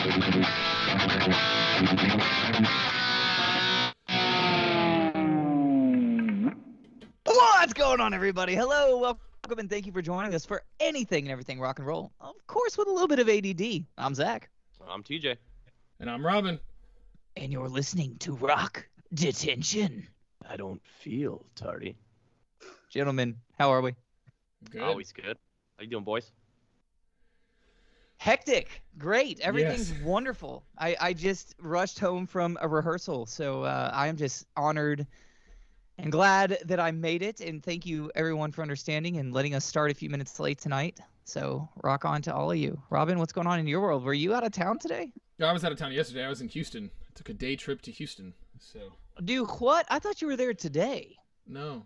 What's going on, everybody? Hello, welcome, and thank you for joining us for anything and everything rock and roll. Of course, with a little bit of ADD. I'm Zach. I'm TJ. And I'm Robin. And you're listening to Rock Detention. I don't feel tardy. Gentlemen, how are we? Good. Always good. How you doing, boys? Hectic. Great. Everything's wonderful. I just rushed home from a rehearsal, so I am just honored and glad that I made it. And thank you, everyone, for understanding and letting us start a few minutes late tonight. So rock on to all of you. Robin, what's going on in your world? Were you out of town today? Yeah, I was out of town yesterday. I was in Houston. I took a day trip to Houston. So. Dude, what? I thought you were there today. No.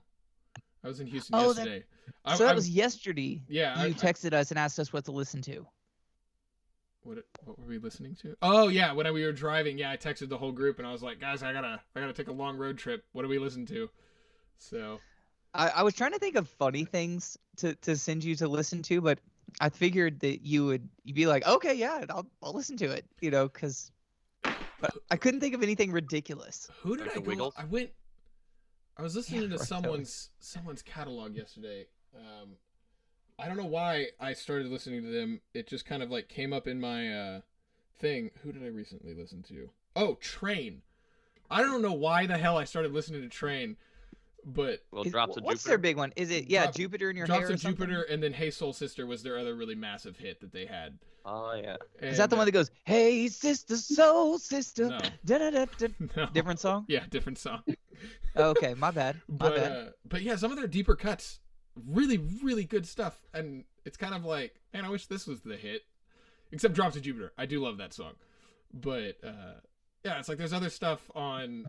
I was in Houston yesterday. That was yesterday. Yeah. You texted us and asked us what to listen to. What were we listening to? Oh yeah, when we were driving, I texted the whole group and I was like, guys, I gotta take a long road trip. What do we listen to? So I was trying to think of funny things to send you to listen to, but I figured that you'd be like, okay, yeah, I'll listen to it, because but I couldn't think of anything ridiculous. Who did I go? I was listening to someone's catalog yesterday. I don't know why I started listening to them. It just kind of like came up in my thing. Who did I recently listen to? Oh, Train. I don't know why the hell I started listening to Train, but Drops of what's Jupiter. their big one? Is it Jupiter in Your Hair? Drops of Jupiter, and then Hey Soul Sister was their other really massive hit that they had. Oh yeah. Is that the one that goes, "Hey Sister, Soul Sister"? No. Da-da-da-da. No. Different song? Yeah, different song. Okay, my bad. But yeah, some of their deeper cuts, really, really good stuff. And it's kind of like, man, I wish this was the hit. Except Drops of Jupiter. I do love that song. But yeah, it's like there's other stuff on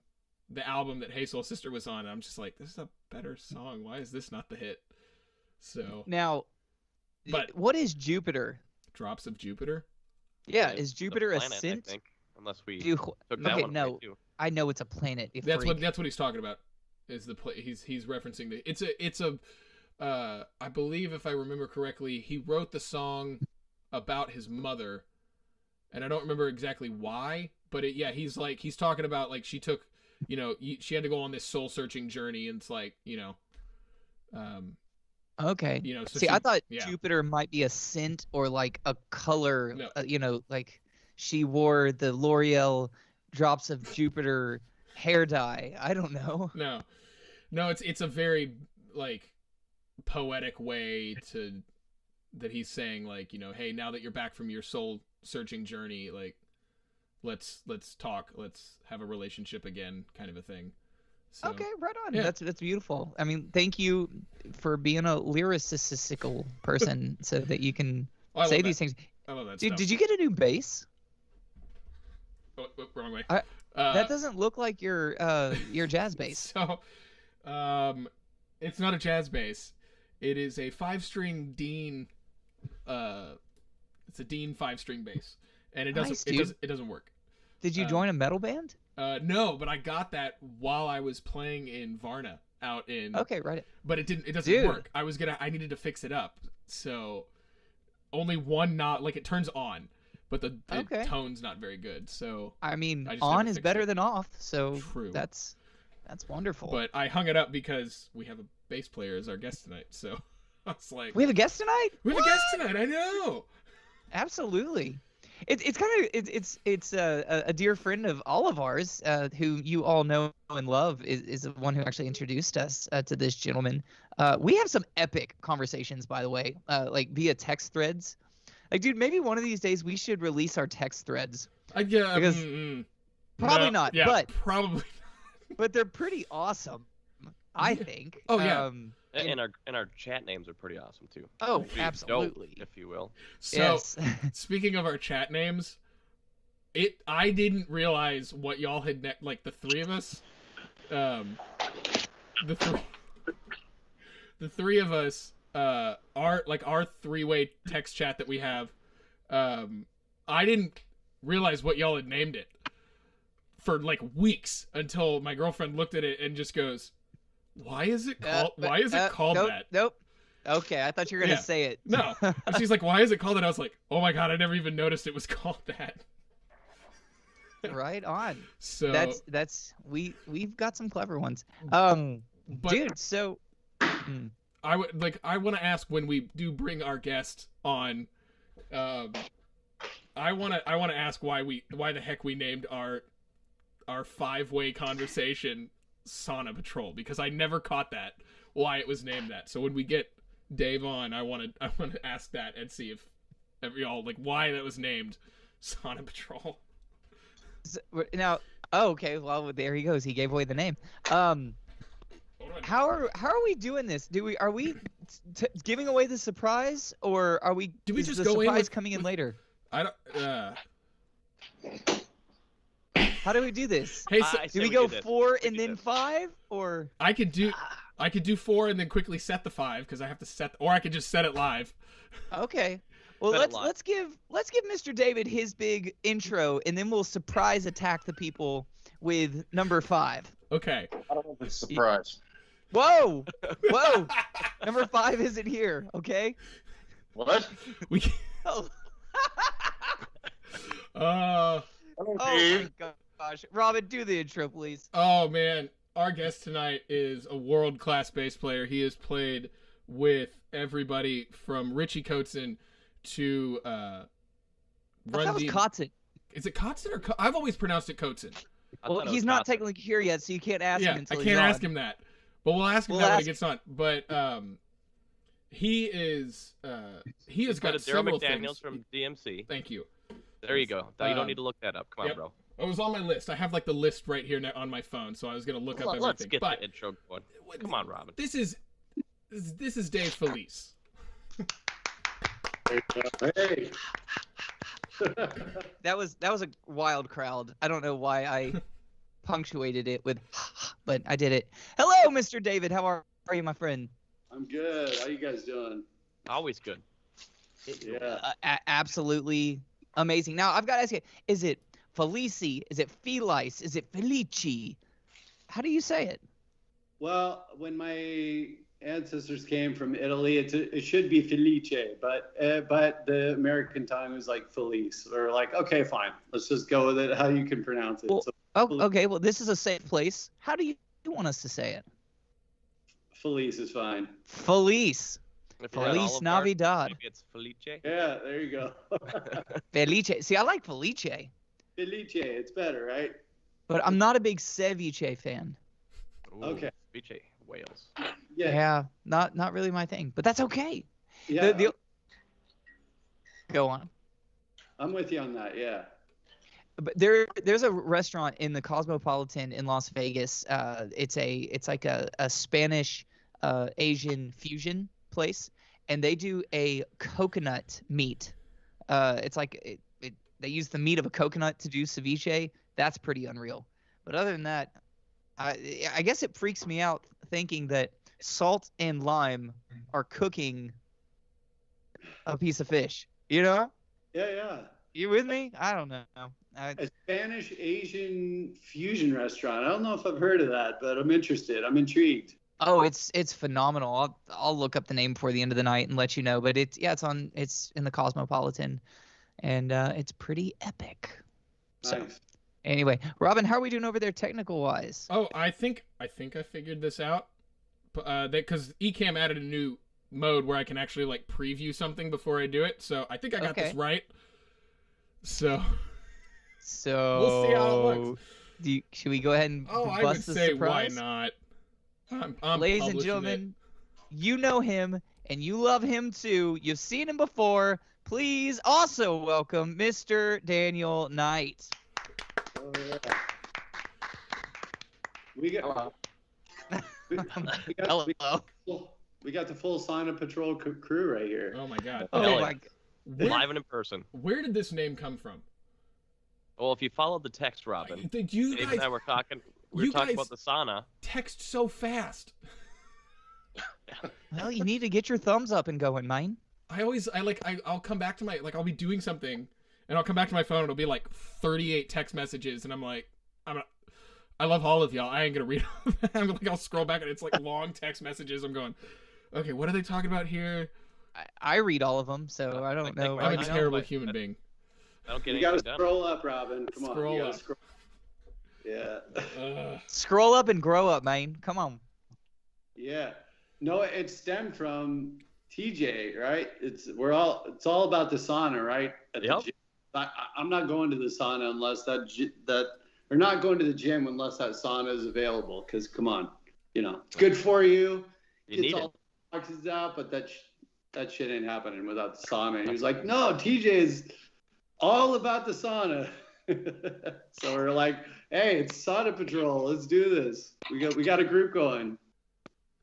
the album that Hey Soul Sister was on. And I'm just like, this is a better song. Why is this not the hit? So now, but what is Jupiter? Drops of Jupiter? Yeah, is Jupiter planet, a synth? I think, unless we took that okay, one no. away, too. I know it's a planet. That's what he's talking about. Is the he's referencing the it's a I believe, if I remember correctly, he wrote the song about his mother, and I don't remember exactly why, but he's talking about like she took, she had to go on this soul searching journey, and it's like, okay. So I thought Jupiter might be a scent or like a color. No. Like she wore the L'Oreal Drops of Jupiter hair dye. I don't know. No, it's a very like poetic way that he's saying, like, hey, now that you're back from your soul searching journey, like let's talk, let's have a relationship again, kind of a thing. So, okay, right on. Yeah. That's beautiful. I mean, thank you for being a lyricistical person so that you can say these things. I love that Dude, stuff. did you get a new bass? Oh, wrong way. That doesn't look like your jazz bass. So, it's not a jazz bass. It is a 5-string Dean. It's a Dean 5-string bass, and it doesn't work. Did you join a metal band? No, but I got that while I was playing in Varna out in. Okay, right. But it doesn't work. I needed to fix it up. So only one knot, like it turns on, but the tone's not very good. So I mean, on is better than off. So true. That's wonderful. But I hung it up because we have a bass player as our guest tonight. So I was like, we have a guest tonight? We have a guest tonight. I know. Absolutely. It's a dear friend of all of ours, who you all know and love, is the one who actually introduced us to this gentleman. We have some epic conversations, by the way, like via text threads. Like, dude, maybe one of these days we should release our text threads. Because probably not. Yeah, but probably. But they're pretty awesome, I think. Oh yeah. And our chat names are pretty awesome too. Oh, absolutely. If you will. So, yes. Speaking of our chat names, I didn't realize what y'all had like the three of us, the three of us, our three-way text chat that we have. I didn't realize what y'all had named it for like weeks until my girlfriend looked at it and just goes, Why is it called that? Nope. Okay, I thought you were gonna say it. No. And she's like, why is it called that? I was like, oh my god, I never even noticed it was called that. Right on. So we've got some clever ones. But- Dude, so I want to ask when we do bring our guest on. I want to ask why the heck we named our 5-way conversation Sauna Patrol, because I never caught that, why it was named that. So when we get Dave on, I want to ask that and see if y'all like why that was named Sauna Patrol. now, okay, well there he goes. He gave away the name. How are we doing this? Are we giving away the surprise, or are we? Do we is just the go in surprise with, coming in later? I don't. How do we do this? Hey, so, do we go 4 and then 5, or I could do 4 and then quickly set the 5 because I have to set, or I could just set it live. Okay. Well, let's give Mr. David his big intro, and then we'll surprise attack the people with number 5. Okay. I don't know if it's a surprise. Whoa! Number 5 isn't here. Okay. What? We. Oh. Hello, Oh Dave. my gosh, Robin, do the intro, please. Oh man, our guest tonight is a world-class bass player. He has played with everybody from Ritchie Kotzen to That was Kotzen. Is it Kotzen or I've always pronounced it Kotzen. Well, he's not technically here yet, so you can't ask him Yeah, until I he's can't on. ask him that, but we'll ask him We'll that when ask- he gets on. But he has got Daryl several McDaniels things. from DMC. Thank you. There you go. You don't need to look that up. Come on, Yep. bro. It was on my list. I have like the list right here on my phone, so I was gonna look up everything. Let's get but the intro going. Come on, Robin. this is Dave Filice. Hey. That was a wild crowd. I don't know why I punctuated it with, but I did it. Hello, Mr. David. How are you, my friend? I'm good. How you guys doing? Always good. Yeah. Absolutely amazing. Now, I've got to ask you, is it Filice? Is it Filice? Is it Felice? How do you say it? Well, when my ancestors came from Italy, it should be Felice, but the American tongue was like Felice. Or like, okay, fine, let's just go with it. How you can pronounce it? Well, So, okay. Well, this is a safe place. How do you want us to say it? Felice is fine. Felice. If we're at Feliz Olive Garden, Navidad. maybe it's Felice. Yeah, there you go. Felice. See, I like Felice, Felice, it's better, right? but I'm not a big ceviche fan. Ooh, Okay. Felice, Wales. Yeah. Not really my thing, but that's okay. Yeah. Go on. I'm with you on that. Yeah. But there's a restaurant in the Cosmopolitan in Las Vegas. It's like a Spanish Asian fusion place, and they do a coconut meat. It's like they use the meat of a coconut to do ceviche. That's pretty unreal. But other than that, I guess it freaks me out thinking that salt and lime are cooking a piece of fish. You know? Yeah. You with me? I don't know. A Spanish Asian fusion restaurant. I don't know if I've heard of that, but I'm interested. I'm intrigued. Oh, it's phenomenal. I'll look up the name before the end of the night and let you know. But it's in the Cosmopolitan, and it's pretty epic. So Nice. anyway, Robin, how are we doing over there technical wise? Oh, I think I figured this out. Because Ecamm added a new mode where I can actually like preview something before I do it. So I think I got this right. So we'll see how it looks. Should we go ahead and I would bust the say surprise? why not? I'm Ladies and publishing gentlemen, you know him and you love him too. You've seen him before. Please also welcome Mr. Daniel Knight. Oh, yeah. We got Hello. we got the full Sauna Patrol crew right here. Oh my god. Oh Okay. my. Live and in person. Where did this name come from? Well, if you followed the text, Robin, Did you Dave guys and I were talking. We you were talking guys- about the sauna. text so fast? Well, you need to get your thumbs up and going, man. I'll come back to my I'll be doing something and I'll come back to my phone and it'll be like 38 text messages and I'm like I love all of y'all. I ain't gonna read all of them. I'll scroll back and it's like long text messages. I'm going, okay, what are they talking about here? I read all of them, so I don't know. Like I'm I a know, terrible but- human being. I don't get You gotta anything done. scroll up, Robin. Come on. Scroll You gotta up. scroll. Yeah. Scroll up and grow up, man. Come on. Yeah. No, it stemmed from TJ, right? It's all about the sauna, right? At Yep. the gym. I'm not going to the sauna unless or not going to the gym unless that sauna is available. Because come on, it's good for you. You need Gets it. all the toxins out, but that shit ain't happening without the sauna. And he was like, no, TJ is all about the sauna. So we're like, hey, it's sauna patrol. Let's do this. We got a group going.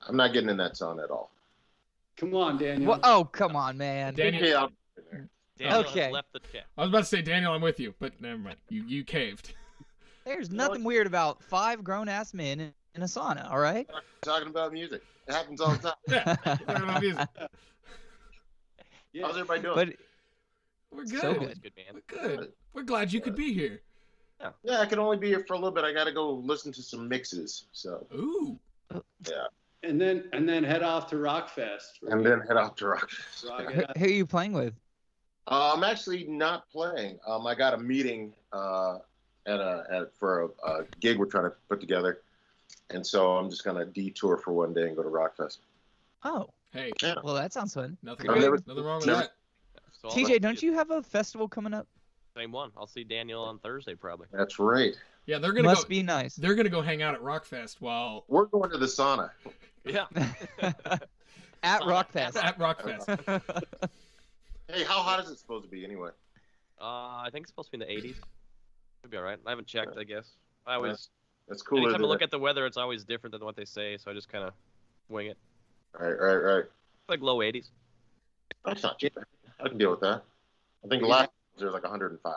I'm not getting in that sauna at all. Come on, Daniel. Well, oh, come on, man. Daniel, Yeah, I'll get in there. Daniel Okay. has left the chat. I was about to say, Daniel, I'm with you, but never mind. You caved. There's nothing weird about 5 grown-ass men in a sauna, all right? Talking about music. It happens all the time. Yeah. Talking about music. Yeah. How's everybody doing? But We're good. So Always good. good, man. We're good. We're glad you could be here. Yeah, I can only be here for a little bit. I got to go listen to some mixes. So, Ooh. And then head off to Rockfest. and then head off to Rock. Rock who, it up. who are you playing with? I'm actually not playing. I got a meeting for a gig we're trying to put together, and so I'm just gonna detour for one day and go to Rockfest. Oh, Hey, Yeah. well, that sounds fun. nothing, I've never- nothing wrong with never- that. So I'll TJ, let don't you have a festival coming up? Same one. I'll see Daniel on Thursday probably. That's right. Yeah, they're gonna Must go. be nice. They're gonna go hang out at Rockfest while We're going to the sauna. Yeah. At Rockfest. at Rockfest. Hey, how hot is it supposed to be anyway? I think it's supposed to be in the 80s. Should be all right. I haven't checked, I guess. I always, That's cooler. anytime I Than look at the weather, it's always different than what they say, so I just kind of wing it. Right. Like low 80s. That's not cheap. I can deal with that. I think the last year was like 105.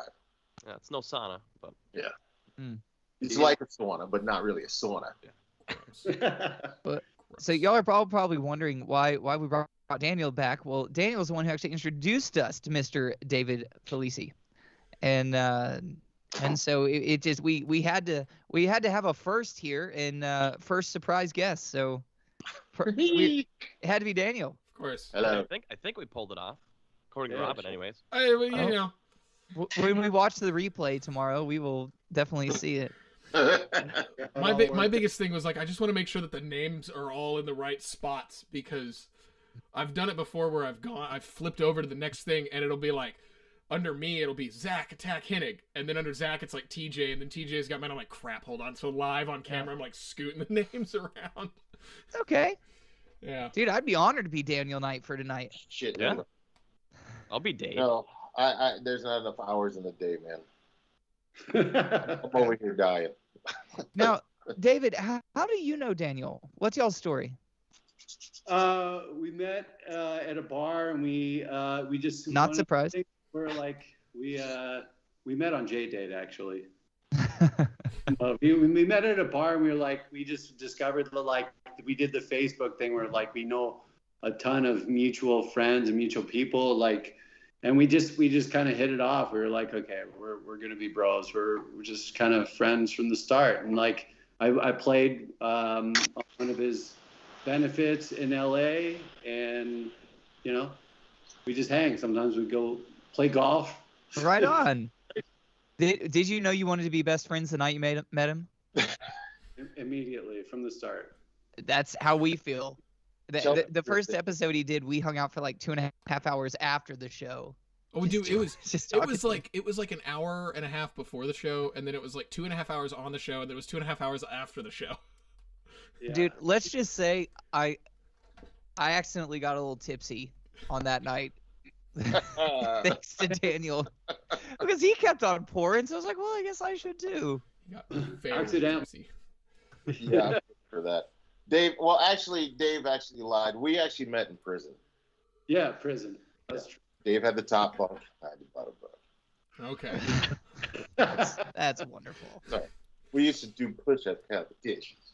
Yeah, it's no sauna, but It's like a sauna, but not really a sauna. So y'all are probably wondering why we brought Daniel back. Well, Daniel's the one who actually introduced us to Mr. David Filice, and so it just we had to have a first here and first surprise guest. So it had to be Daniel. Of course. Hello. I think we pulled it off, according to Yeah, Robin, sure. anyways. Hey, well, Oh. you know. When we watch the replay tomorrow, we will definitely see it. My biggest thing was like I just want to make sure that the names are all in the right spots because I've done it before where I've flipped over to the next thing and it'll be like under me it'll be Zach Attack Hennig and then under Zach it's like TJ and then TJ's got mine. I'm like crap, hold on. So live on camera I'm like scooting the names around. Okay, Yeah. dude, I'd be honored to be Daniel Knight for tonight. Shit. Yeah. No, I'll be Dave. no. There's not enough hours in the day, man. I'm over here dying. Now, David, how do you know Daniel? What's y'all's story? We met at a bar and we just Not surprised. We're like we met on J-Date actually. We met at a bar and we just discovered we did the Facebook thing where like we know a ton of mutual friends and mutual people and we just kind of hit it off. We were like, okay, we're gonna be bros. We're just kind of friends from the start. And like I played on one of his benefits in LA, and we just hang. Sometimes we go play golf. Right on. Did you know you wanted to be best friends the night you met him? Immediately from the start. That's how we feel. The first episode he did, we hung out for like 2.5 hours after the show. Oh, dude, it was Just it was like an hour and a half before the show, and then it was like 2.5 hours on the show, and then it was 2.5 hours after the show. Yeah. Dude, let's just say I accidentally got a little tipsy on that night. Thanks to Daniel. Because he kept on pouring, so I was like, well, I guess I should too. He got very Accident. tipsy. Yeah, for that. Dave actually lied. We actually met in prison. Yeah, prison. That's true. Dave had the top bunk. I had the bottom bunk. Okay. That's wonderful. Sorry. We used to do push-up competitions.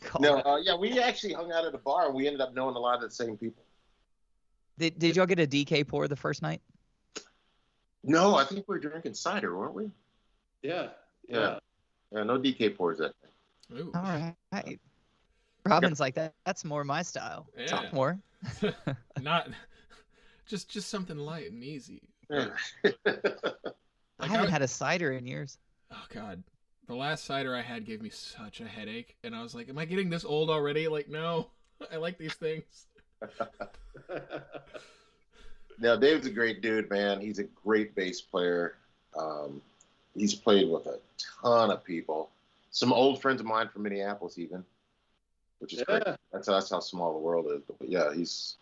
Call No, it. yeah, we actually hung out at a bar, and we ended up knowing a lot of the same people. Did y'all get a DK pour the first night? No, I think we were drinking cider, weren't we? Yeah. Yeah. Yeah, no DK pours that. Ooh. All right. Robin's like that. That's more my style. Yeah. Talk more. Not just something light and easy. Like, I haven't had a cider in years. oh God, the last cider I had gave me such a headache, and I was like, "Am I getting this old already?" Like, no, I like these things. Now, Dave's a great dude, man. He's a great bass player. He's played with a ton of people. Some old friends of mine from Minneapolis, even, which is great. That's how small the world is. But yeah, he's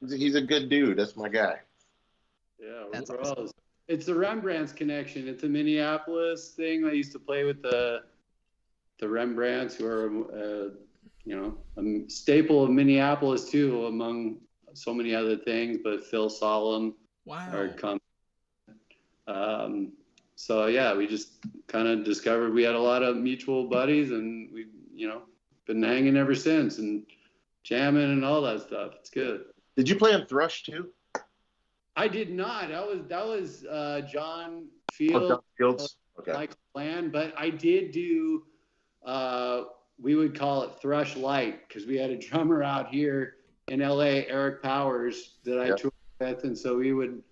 a good dude. That's my guy. Yeah, That's we're awesome. all, it's the Rembrandts connection. It's a Minneapolis thing. I used to play with the Rembrandts, who are a staple of Minneapolis too, among so many other things. But Phil Solemn, Wow. So yeah, we just kind of discovered we had a lot of mutual buddies, and we been hanging ever since and jamming and all that stuff. It's good. Did you play in Thrush too? I did not. That was John Oh, Field, John Fields. Okay. Michael Bland, but I did do. We would call it Thrush Light because we had a drummer out here in LA, Eric Powers, that I toured with, and so we would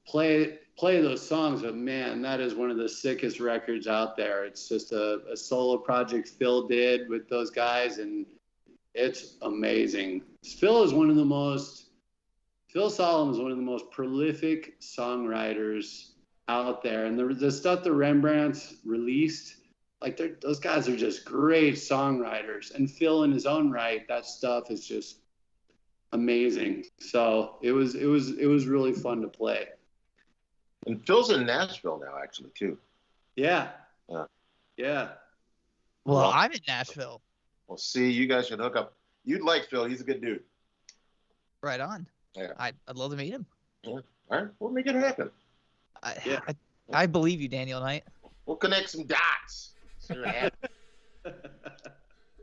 play those songs. But man, that is one of the sickest records out there. It's just a solo project Phil did with those guys, and it's amazing. Phil Solemn is one of the most prolific songwriters out there, and the stuff the Rembrandts released, like those guys are just great songwriters. And Phil, in his own right, that stuff is just amazing. So it was really fun to play. And Phil's in Nashville now, actually, too. Yeah. Yeah. Yeah. Well, I'm in Nashville. Well, see, you guys should hook up. You'd like Phil. He's a good dude. Right on. Yeah. I'd love to meet him. Yeah. All right. We'll make it happen. I believe you, Daniel Knight. We'll connect some dots. See what happens.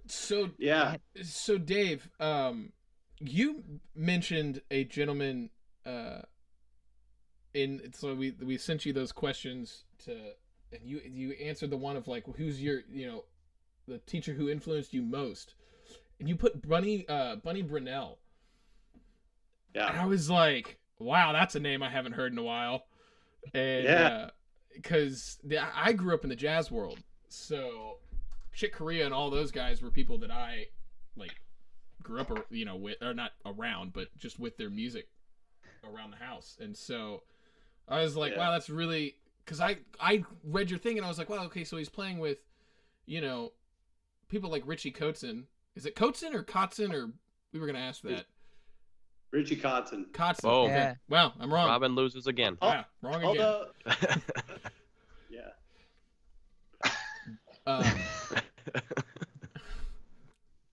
So yeah. So Dave, you mentioned a gentleman. So we sent you those questions and you answered the one of like, who's your the teacher who influenced you most, and you put Bunny Brunell. Yeah. And I was like, wow, that's a name I haven't heard in a while. And because I grew up in the jazz world, so Chick Corea and all those guys were people that I like grew up with, or not around, but just with their music around the house. And so I was like, wow, that's really, because I read your thing and I was like, wow, okay, so he's playing with people like Ritchie Kotzen. Is it Kotzen or Kotzen, or we were gonna ask that? Ritchie Kotzen. Kotzen. Oh, okay. yeah. Wow, I'm wrong. Robin loses again. Yeah, wrong again.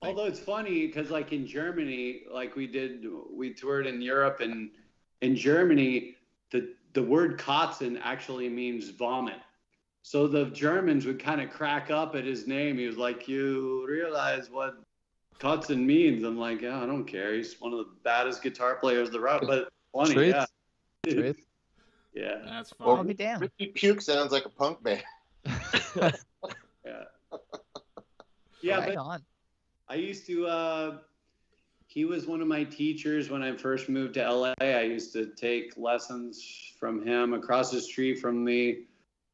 Although it's funny because like in Germany, like we toured in Europe, and in Germany, the word Kotzen actually means vomit. So the Germans would kind of crack up at his name. He was like, "You realize what Kotzen means?" I'm like, "Yeah, I don't care. He's one of the baddest guitar players the rock." But funny, Truth. yeah. Truth. Yeah. That's fine. I'll be down. Ricky Puke sounds like a punk band. Yeah. Yeah, Right but on. I used to, he was one of my teachers when I first moved to LA. I used to take lessons from him across the street from the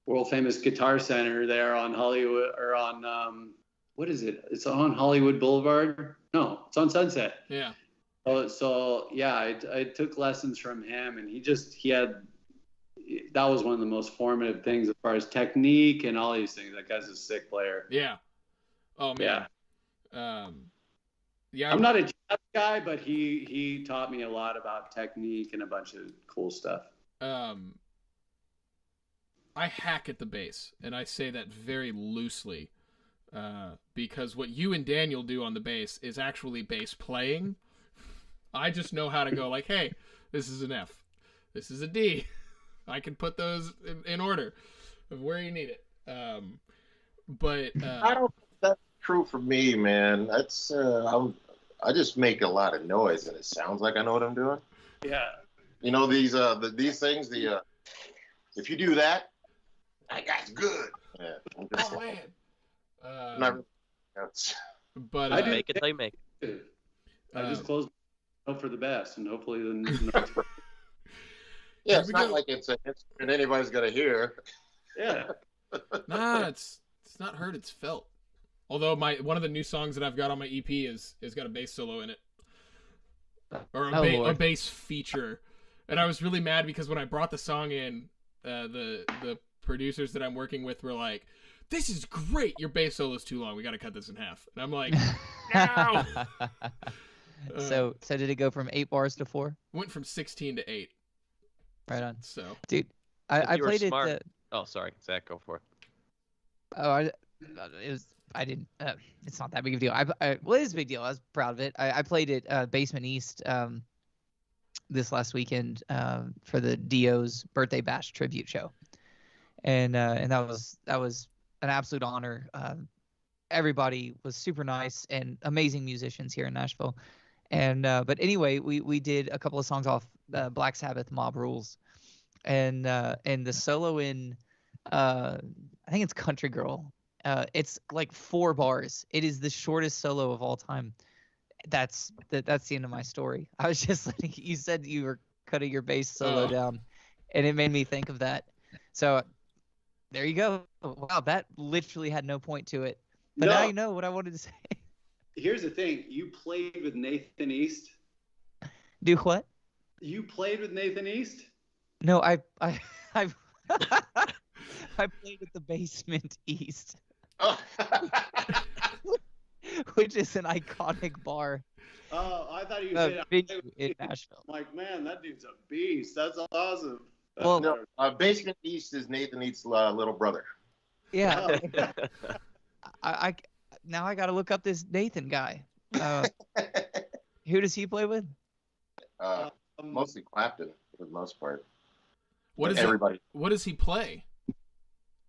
world famous Guitar Center there on Hollywood, or on, what is it? It's on Hollywood Boulevard. No, it's on Sunset. Yeah. So yeah, I took lessons from him, and that was one of the most formative things as far as technique and all these things. That guy's a sick player. Yeah. Oh man. Yeah. I'm not a jazz guy, but he taught me a lot about technique and a bunch of cool stuff. I hack at the bass, and I say that very loosely, because what you and Daniel do on the bass is actually bass playing. I just know how to go like, hey, this is an F, this is a D. I can put those in order of where you need it. But I don't think that's true for me, man. That's I just make a lot of noise and it sounds like I know what I'm doing. Yeah. These things, if you do that guy's good. Yeah. oh man. Not really, that's, But I do Make it, they make it. I just close my hope for the best, and hopefully the Yeah, Here it's we not go. like it's an instrument anybody's gonna hear. Yeah. Nah, it's not heard, it's felt. Although one of the new songs that I've got on my EP is got a bass solo in it, or Oh, a Lord. bass feature, and I was really mad because when I brought the song in, the producers that I'm working with were like, "This is great. Your bass solo is too long. We got to cut this in half." And I'm like, "No." So did it go from 8 bars to 4? Went from 16 to 8. Right on. So Dude, If I you were played smart. it. Oh, sorry, Zach, go for it. It was. I didn't. It's not that big of a deal. Well, it is a big deal. I was proud of it. I played it Basement East this last weekend for the Dio's birthday bash tribute show, and that was an absolute honor. Everybody was super nice and amazing musicians here in Nashville, and but anyway, we did a couple of songs off Black Sabbath Mob Rules, and the solo in I think it's Country Girl. It's like 4 bars. It is the shortest solo of all time. That's the end of my story. I was just like, you said you were cutting your bass solo down, and it made me think of that. So there you go. Wow, that literally had no point to it. But now you know what I wanted to say. Here's the thing. You played with Nathan East? Do what? You played with Nathan East? No, I I played at the Basement East, which is an iconic bar Oh, I thought you said venue in Nashville. I'm like, man, that dude's a beast. That's awesome. Well, No, Basement East is Nathan East's little brother. Yeah, I now I got to look up this Nathan guy. Who does he play with? Mostly Clapton for the most part. what is Everybody what does he play?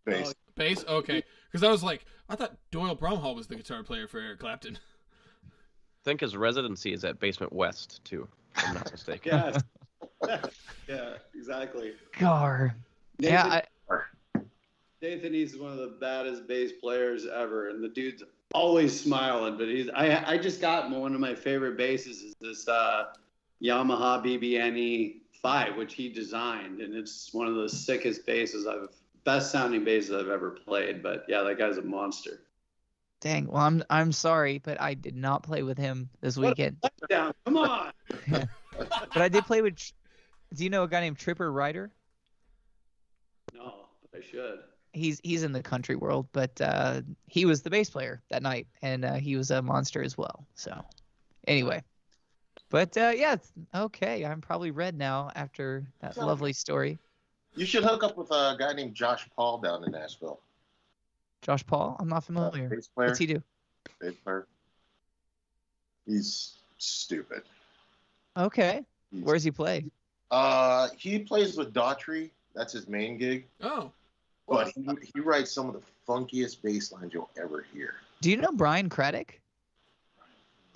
bass. Bass? Okay. Because I was like, I thought Doyle Bromhall was the guitar player for Eric Clapton. I think his residency is at Basement West too, if I'm not mistaken. Yes. Yeah, exactly. Gar. Nathan, Yeah, Nathan East is one of the baddest bass players ever, and the dude's always smiling. But I just got one of my favorite basses is this Yamaha BBNE 5, which he designed, and it's one of the sickest basses best sounding basses I've ever played. But yeah, that guy's a monster. dang. Well, I'm sorry, but I did not play with him this weekend. Down, come on. But I did play with. Do you know a guy named Tripper Ryder? No, I should. He's in the country world, but he was the bass player that night, and he was a monster as well. So anyway, but yeah, okay. I'm probably red now after that lovely story. You should hook up with a guy named Josh Paul down in Nashville. Josh Paul, I'm not familiar. Bass player. What's he do? Bass player. He's stupid. Okay, where's he play? He plays with Daughtry. That's his main gig. Oh. But he writes some of the funkiest bass lines you'll ever hear. Do you know Brian Craddock?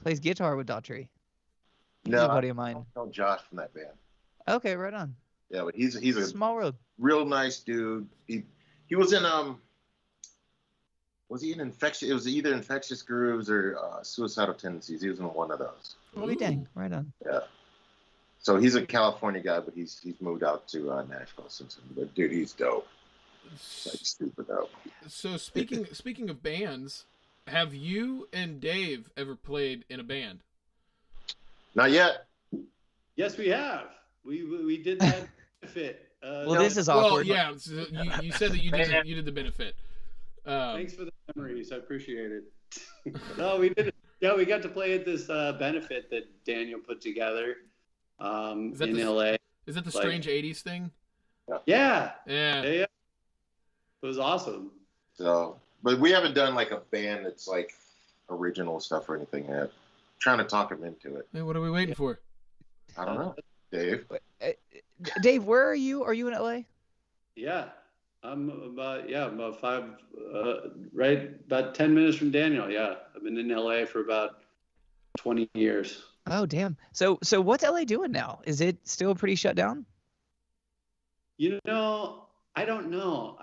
Plays guitar with Daughtry. He's No, a buddy of I mine. don't know Josh from that band. Okay, right on. Yeah, but he's a Small world. real nice dude. He was in was he in Infectious? It was either Infectious Grooves or Suicidal Tendencies. He was in one of those. Oh, dang, right on. Yeah. So he's a California guy, but he's moved out to Nashville since then. But dude, he's dope. Like stupid dope. So speaking of bands, have you and Dave ever played in a band? Not yet. Yes, we have. We did that benefit. Well, this is awkward. Well, yeah. So you said that you did the benefit. Thanks for the memories. I appreciate it. No, we did. Yeah, we got to play at this benefit that Daniel put together in LA. Is that the Strange 80s thing? Yeah. Yeah. It was awesome. So, but we haven't done like a band that's like original stuff or anything yet. Trying to talk him into it. Hey, what are we waiting for? I don't know, Dave. Dave, where are you? Are you in LA? Yeah. I'm about 10 minutes from Daniel. Yeah. I've been in LA for about 20 years. Oh, damn. So what's LA doing now? Is it still pretty shut down? You know, I don't know.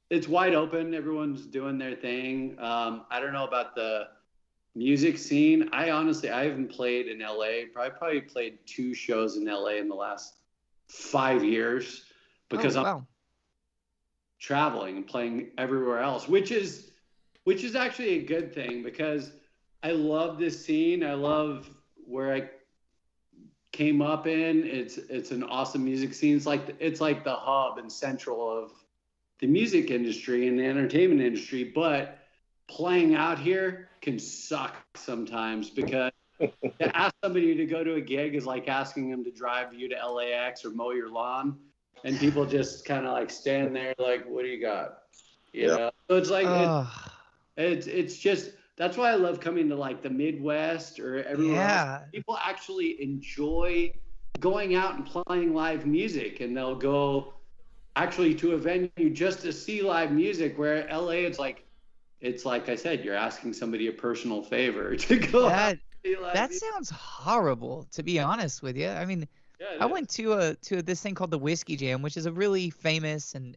It's wide open. Everyone's doing their thing. I don't know about the music scene, I haven't played in LA. Probably played 2 shows in LA in the last 5 years because Oh, I'm wow. traveling and playing everywhere else, which is actually a good thing because I love this scene. I love where I came up in. It's an awesome music scene. It's like the hub and central of the music industry and the entertainment industry, but playing out here can suck sometimes because to ask somebody to go to a gig is like asking them to drive you to LAX or mow your lawn, and people just kind of like stand there like, what do you got? You know? So it's like Ugh. it's just, that's why I love coming to like the Midwest or everywhere else. Yeah. People actually enjoy going out and playing live music, and they'll go actually to a venue just to see live music, where LA it's like I said, you're asking somebody a personal favor to go out and see live That music. sounds horrible, to be honest with you. I mean, Yeah, it I is. went to this thing called the Whiskey Jam, which is a really famous and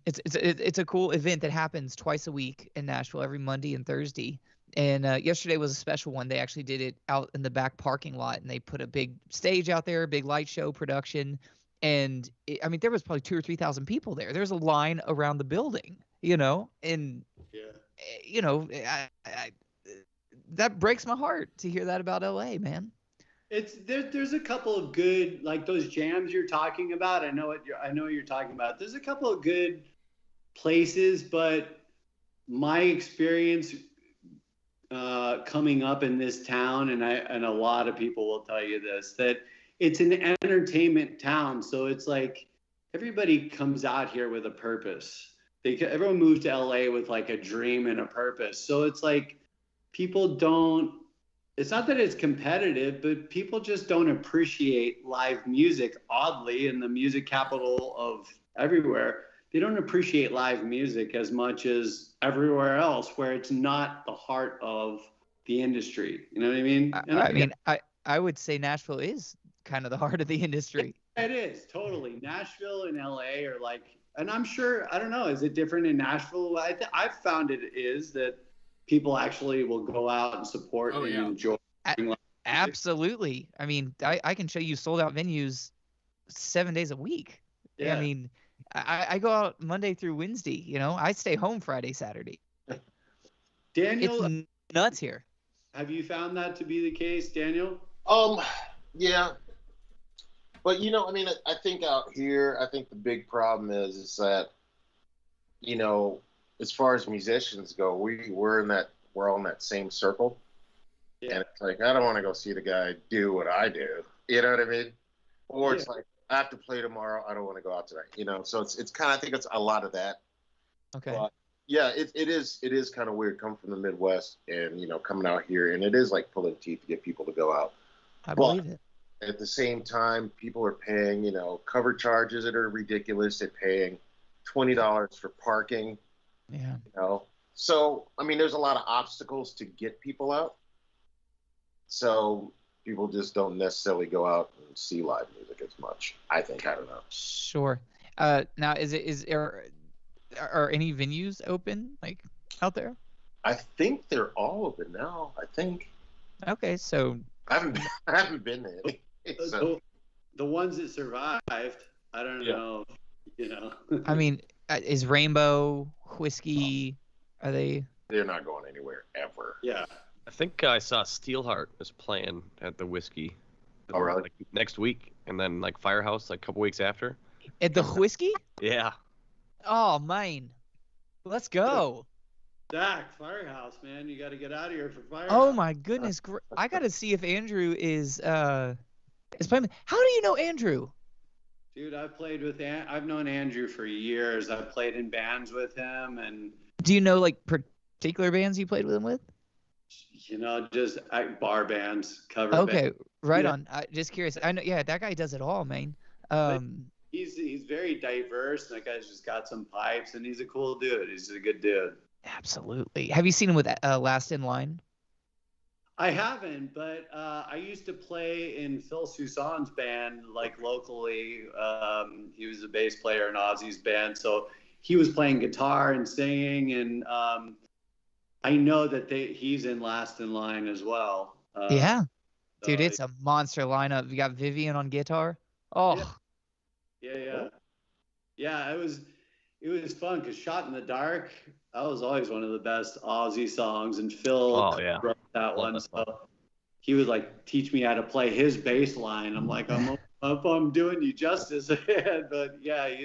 it's a cool event that happens twice a week in Nashville, every Monday and Thursday. And yesterday was a special one. They actually did it out in the back parking lot, and they put a big stage out there, a big light show production. And I mean, there was probably 2,000 or 3,000 people there. There's a line around the building, and Yeah. that breaks my heart to hear that about LA, man. There's a couple of good, like those jams you're talking about. I know what you're talking about. There's a couple of good places, but my experience coming up in this town, and a lot of people will tell you this, that it's an entertainment town. So it's like everybody comes out here with a purpose. Everyone moves to LA with like a dream and a purpose. So it's like people don't. It's not that it's competitive, but people just don't appreciate live music. Oddly, in the music capital of everywhere, they don't appreciate live music as much as everywhere else, where it's not the heart of the industry. You know what I mean? I mean, I would say Nashville is kind of the heart of the industry. It is totally. Nashville and LA are like, and I'm sure, I don't know, is it different in Nashville? I've found it is that people actually will go out and support and enjoy. Absolutely. I mean, I can show you sold out venues 7 days a week. Yeah. I mean, I go out Monday through Wednesday. I stay home Friday, Saturday. Daniel, It's nuts here. have you found that to be the case, Daniel? Yeah. But I mean, I think out here, I think the big problem is that, as far as musicians go, we're all in that same circle. Yeah. And it's like, I don't want to go see the guy do what I do. You know what I mean? Or it's like, I have to play tomorrow. I don't want to go out tonight. So it's kind of, I think it's a lot of that. Okay. But yeah, it is kind of weird coming from the Midwest and, coming out here. And it is like pulling teeth to get people to go out. I believe it. At the same time, people are paying, cover charges that are ridiculous. They're paying $20 for parking. Yeah. So, I mean, there's a lot of obstacles to get people out. So people just don't necessarily go out and see live music as much. I think. I don't know. Sure. Now, are any venues open like out there? I think they're all open now. I think. Okay, so I haven't been there. So. The ones that survived, I don't know. I mean, is Rainbow Whiskey? Are they? They're not going anywhere ever. Yeah. I think I saw Steelheart is playing at the Whiskey. Oh, really? Like next week, and then like Firehouse like a couple weeks after. At the Whiskey? Yeah. Oh, man. Let's go. Zach, Firehouse, man, you got to get out of here for Firehouse. Oh my goodness. I got to see if Andrew is playing. How do you know Andrew? Dude, I've known Andrew for years. I've played in bands with him, and Do you know like particular bands you played with him with? just bar bands, cover Okay, bands. right Yeah. on. Just curious. I know, yeah, that guy does it all, man. He's very diverse. And that guy's just got some pipes, and he's a cool dude. He's a good dude. Absolutely. Have you seen him with Last in Line? I haven't, but I used to play in Phil Soussan's band, like locally. He was a bass player in Ozzy's band, so he was playing guitar and singing, and I know that he's in last in line as well. Yeah, dude, so it's a monster lineup. You got Vivian on guitar. Oh, yeah. It was fun because "Shot in the Dark" that was always one of the best Aussie songs, and Phil wrote that one. So he would like teach me how to play his bass line. I'm like, I'm doing you justice, but yeah,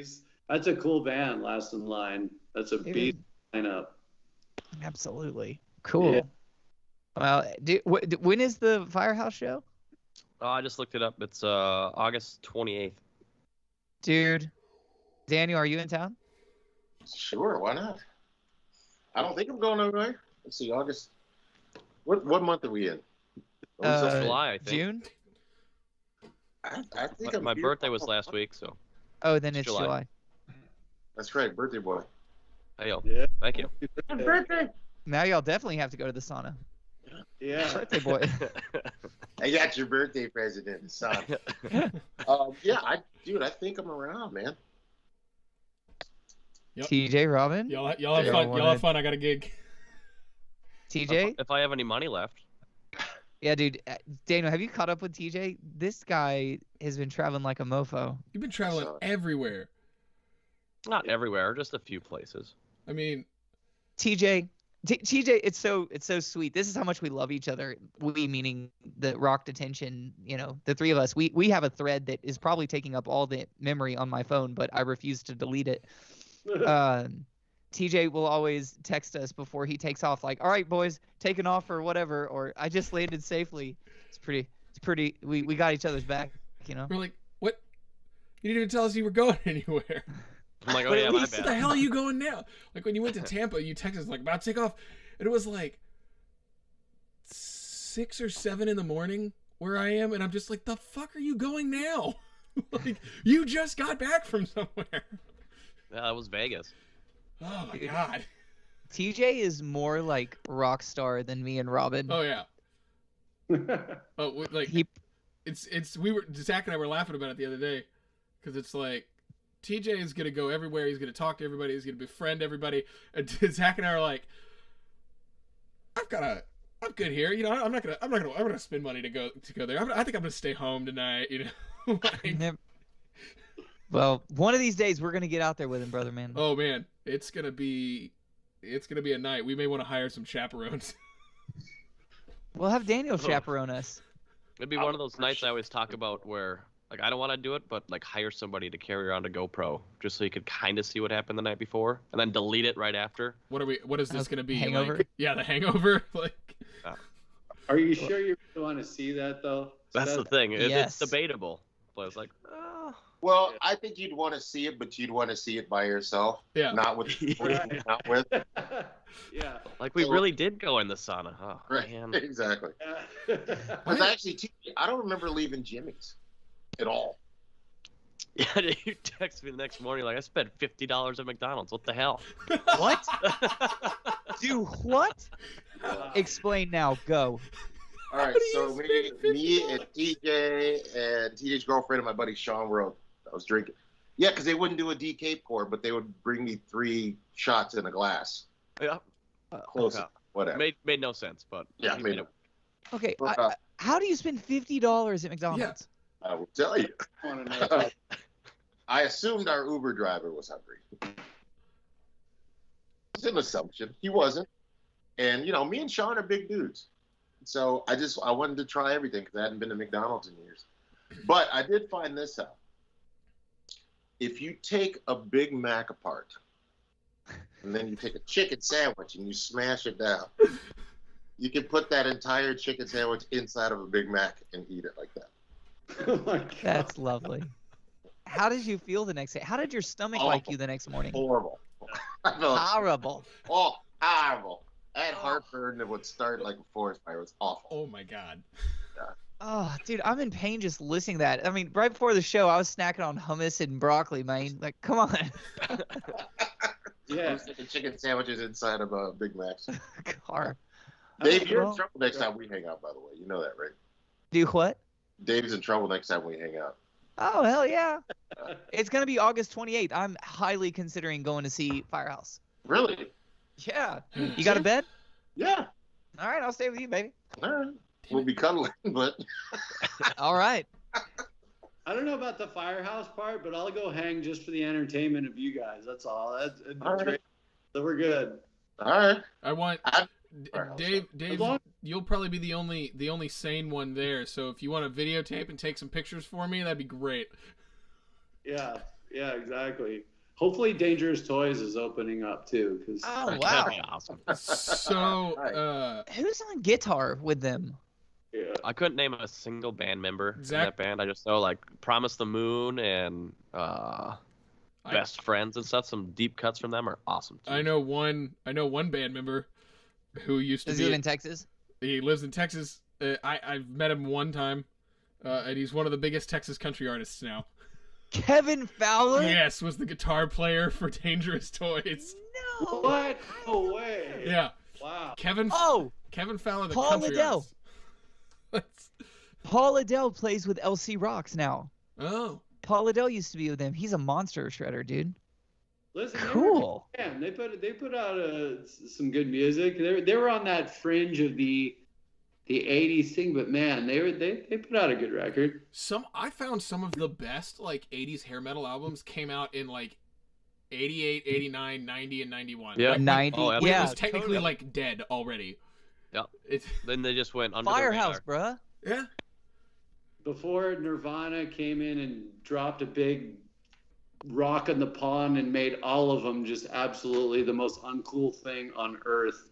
that's a cool band. Last in Line. That's a beast lineup. Absolutely cool. Yeah. Well, when is the Firehouse show? Oh, I just looked it up. It's August 28th. Dude, Daniel, are you in town? Sure, why not? I don't think I'm going away. Let's see, August. What month are we in? July, I think. June? I think My birthday was last week, so. Oh, then it's July. That's right, birthday boy. Hey, yo. Yeah. Thank you. Happy birthday. Now y'all definitely have to go to the sauna. Yeah. Birthday boy. I got your birthday present in the sun. Yeah, I think I'm around, man. Yep. TJ, Robin? Y'all have fun. Y'all have fun. I got a gig. TJ? If I have any money left. Yeah, dude. Daniel, have you caught up with TJ? This guy has been traveling like a mofo. You've been traveling everywhere. Not everywhere, just a few places. I mean, TJ, it's so sweet. This is how much we love each other. We meaning the Rock Detention, the three of us. We have a thread that is probably taking up all the memory on my phone, but I refuse to delete it. TJ will always text us before he takes off, like, all right, boys, taking off or whatever, or I just landed safely. It's pretty, we got each other's back, We're like, what? You didn't even tell us you were going anywhere. I'm like, oh yeah, my Where bad. the hell are you going now? Like when you went to Tampa, you texted us like about to take off, and it was like 6 or 7 in the morning where I am, and I'm just like, the fuck are you going now? Like you just got back from somewhere. Yeah, that was Vegas. Oh my god. TJ is more like rock star than me and Robin. Oh yeah. Zach and I were laughing about it the other day, because it's like TJ is gonna go everywhere. He's gonna talk to everybody. He's gonna befriend everybody. And Zach and I are like, I'm good here. I'm not gonna spend money to go there. I think I'm gonna stay home tonight. Like, well, one of these days we're gonna get out there with him, brother man. Oh man, it's gonna be a night. We may want to hire some chaperones. We'll have Daniel chaperone us. It'd be one of those nights I always talk about where, like, I don't want to do it, but like hire somebody to carry around a GoPro just so you could kind of see what happened the night before, and then delete it right after. What is this gonna be? Hangover? Like, yeah, the Hangover. Like. Are you sure you really want to see that though? That's the thing. Yes. It's debatable. But it's like, oh. Well, I think you'd want to see it, but you'd want to see it by yourself. Yeah. Not with not with. Yeah. Like we really did go in the sauna. Oh, Right. man. Exactly. Yeah. Because actually, I don't remember leaving Jimmy's at all. Yeah, you text me the next morning like, I spent $50 at McDonald's. What the hell? What? Do what? Explain now. Go. All right, so me and TJ and TJ's girlfriend and my buddy Sean I was drinking. Yeah, because they wouldn't do a DK pour, but they would bring me 3 shots in a glass. Yeah. Close, Yeah. whatever. Made no sense, but Yeah, made no. Okay. But, how do you spend $50 at McDonald's? I will tell you. I want to know. I assumed our Uber driver was hungry. It's an assumption. He wasn't. And, me and Sean are big dudes. So I wanted to try everything because I hadn't been to McDonald's in years. But I did find this out. If you take a Big Mac apart and then you take a chicken sandwich and you smash it down, you can put that entire chicken sandwich inside of a Big Mac and eat it like that. Oh my God. That's lovely. How did you feel the next day? How did your stomach like you the next morning? Horrible. I felt Horrible. horrible. I had heartburn that would start like a forest fire. It was awful. Oh my god. Oh, dude, I'm in pain just listening to that. I mean, right before the show, I was snacking on hummus and broccoli, man. Like, come on. I was taking chicken sandwiches inside of a Big Mac. Car. Dave, you're in trouble next time we hang out, by the way. You know that, right? Do what? Dave's in trouble next time we hang out. Oh, hell yeah. It's going to be August 28th. I'm highly considering going to see Firehouse. Really? Yeah. You got a bed? Yeah. All right, I'll stay with you, baby. All right. We'll be cuddling, but All right. I don't know about the firehouse part, but I'll go hang just for the entertainment of you guys. That's all. All right. Great. So we're good. all right. I want Firehouse, Dave. As Dave, long- you'll probably be the only sane one there. So if you want to videotape and take some pictures for me, that'd be great. Yeah, exactly. Hopefully, Dangerous Toys is opening up too. Cause Oh, wow. That'd be awesome. So Who's on guitar with them? yeah. I couldn't name a single band member Zach- in that band. I just know like Promise the Moon and Best Friends and stuff. Some deep cuts from them are awesome. Too. I know one band member who used to Does be. he live in Texas? He lives in Texas. I've met him one time, and he's one of the biggest Texas country artists now. Kevin Fowler? Yes, was the guitar player for Dangerous Toys. No. What? No way. Yeah, Wow. Kevin Oh, Fowler, the Paul country Liddell. artist. Paul Liddell plays with LC Rocks now. Oh, Paul Liddell used to be with them. He's a monster shredder, dude. Listen, Cool. Man, they put out some good music. They were on that fringe of the 80s thing, but man, they put out a good record. I found some of the best like 80s hair metal albums came out in like 88, 89, 90, and 91. Yeah. Like, 90. Oh, when it yeah. was technically totally. like dead already. Yep. It's Then they just went under Firehouse, the radar. bruh. yeah. Before Nirvana came in and dropped a big rock in the pond and made all of them just absolutely the most uncool thing on earth.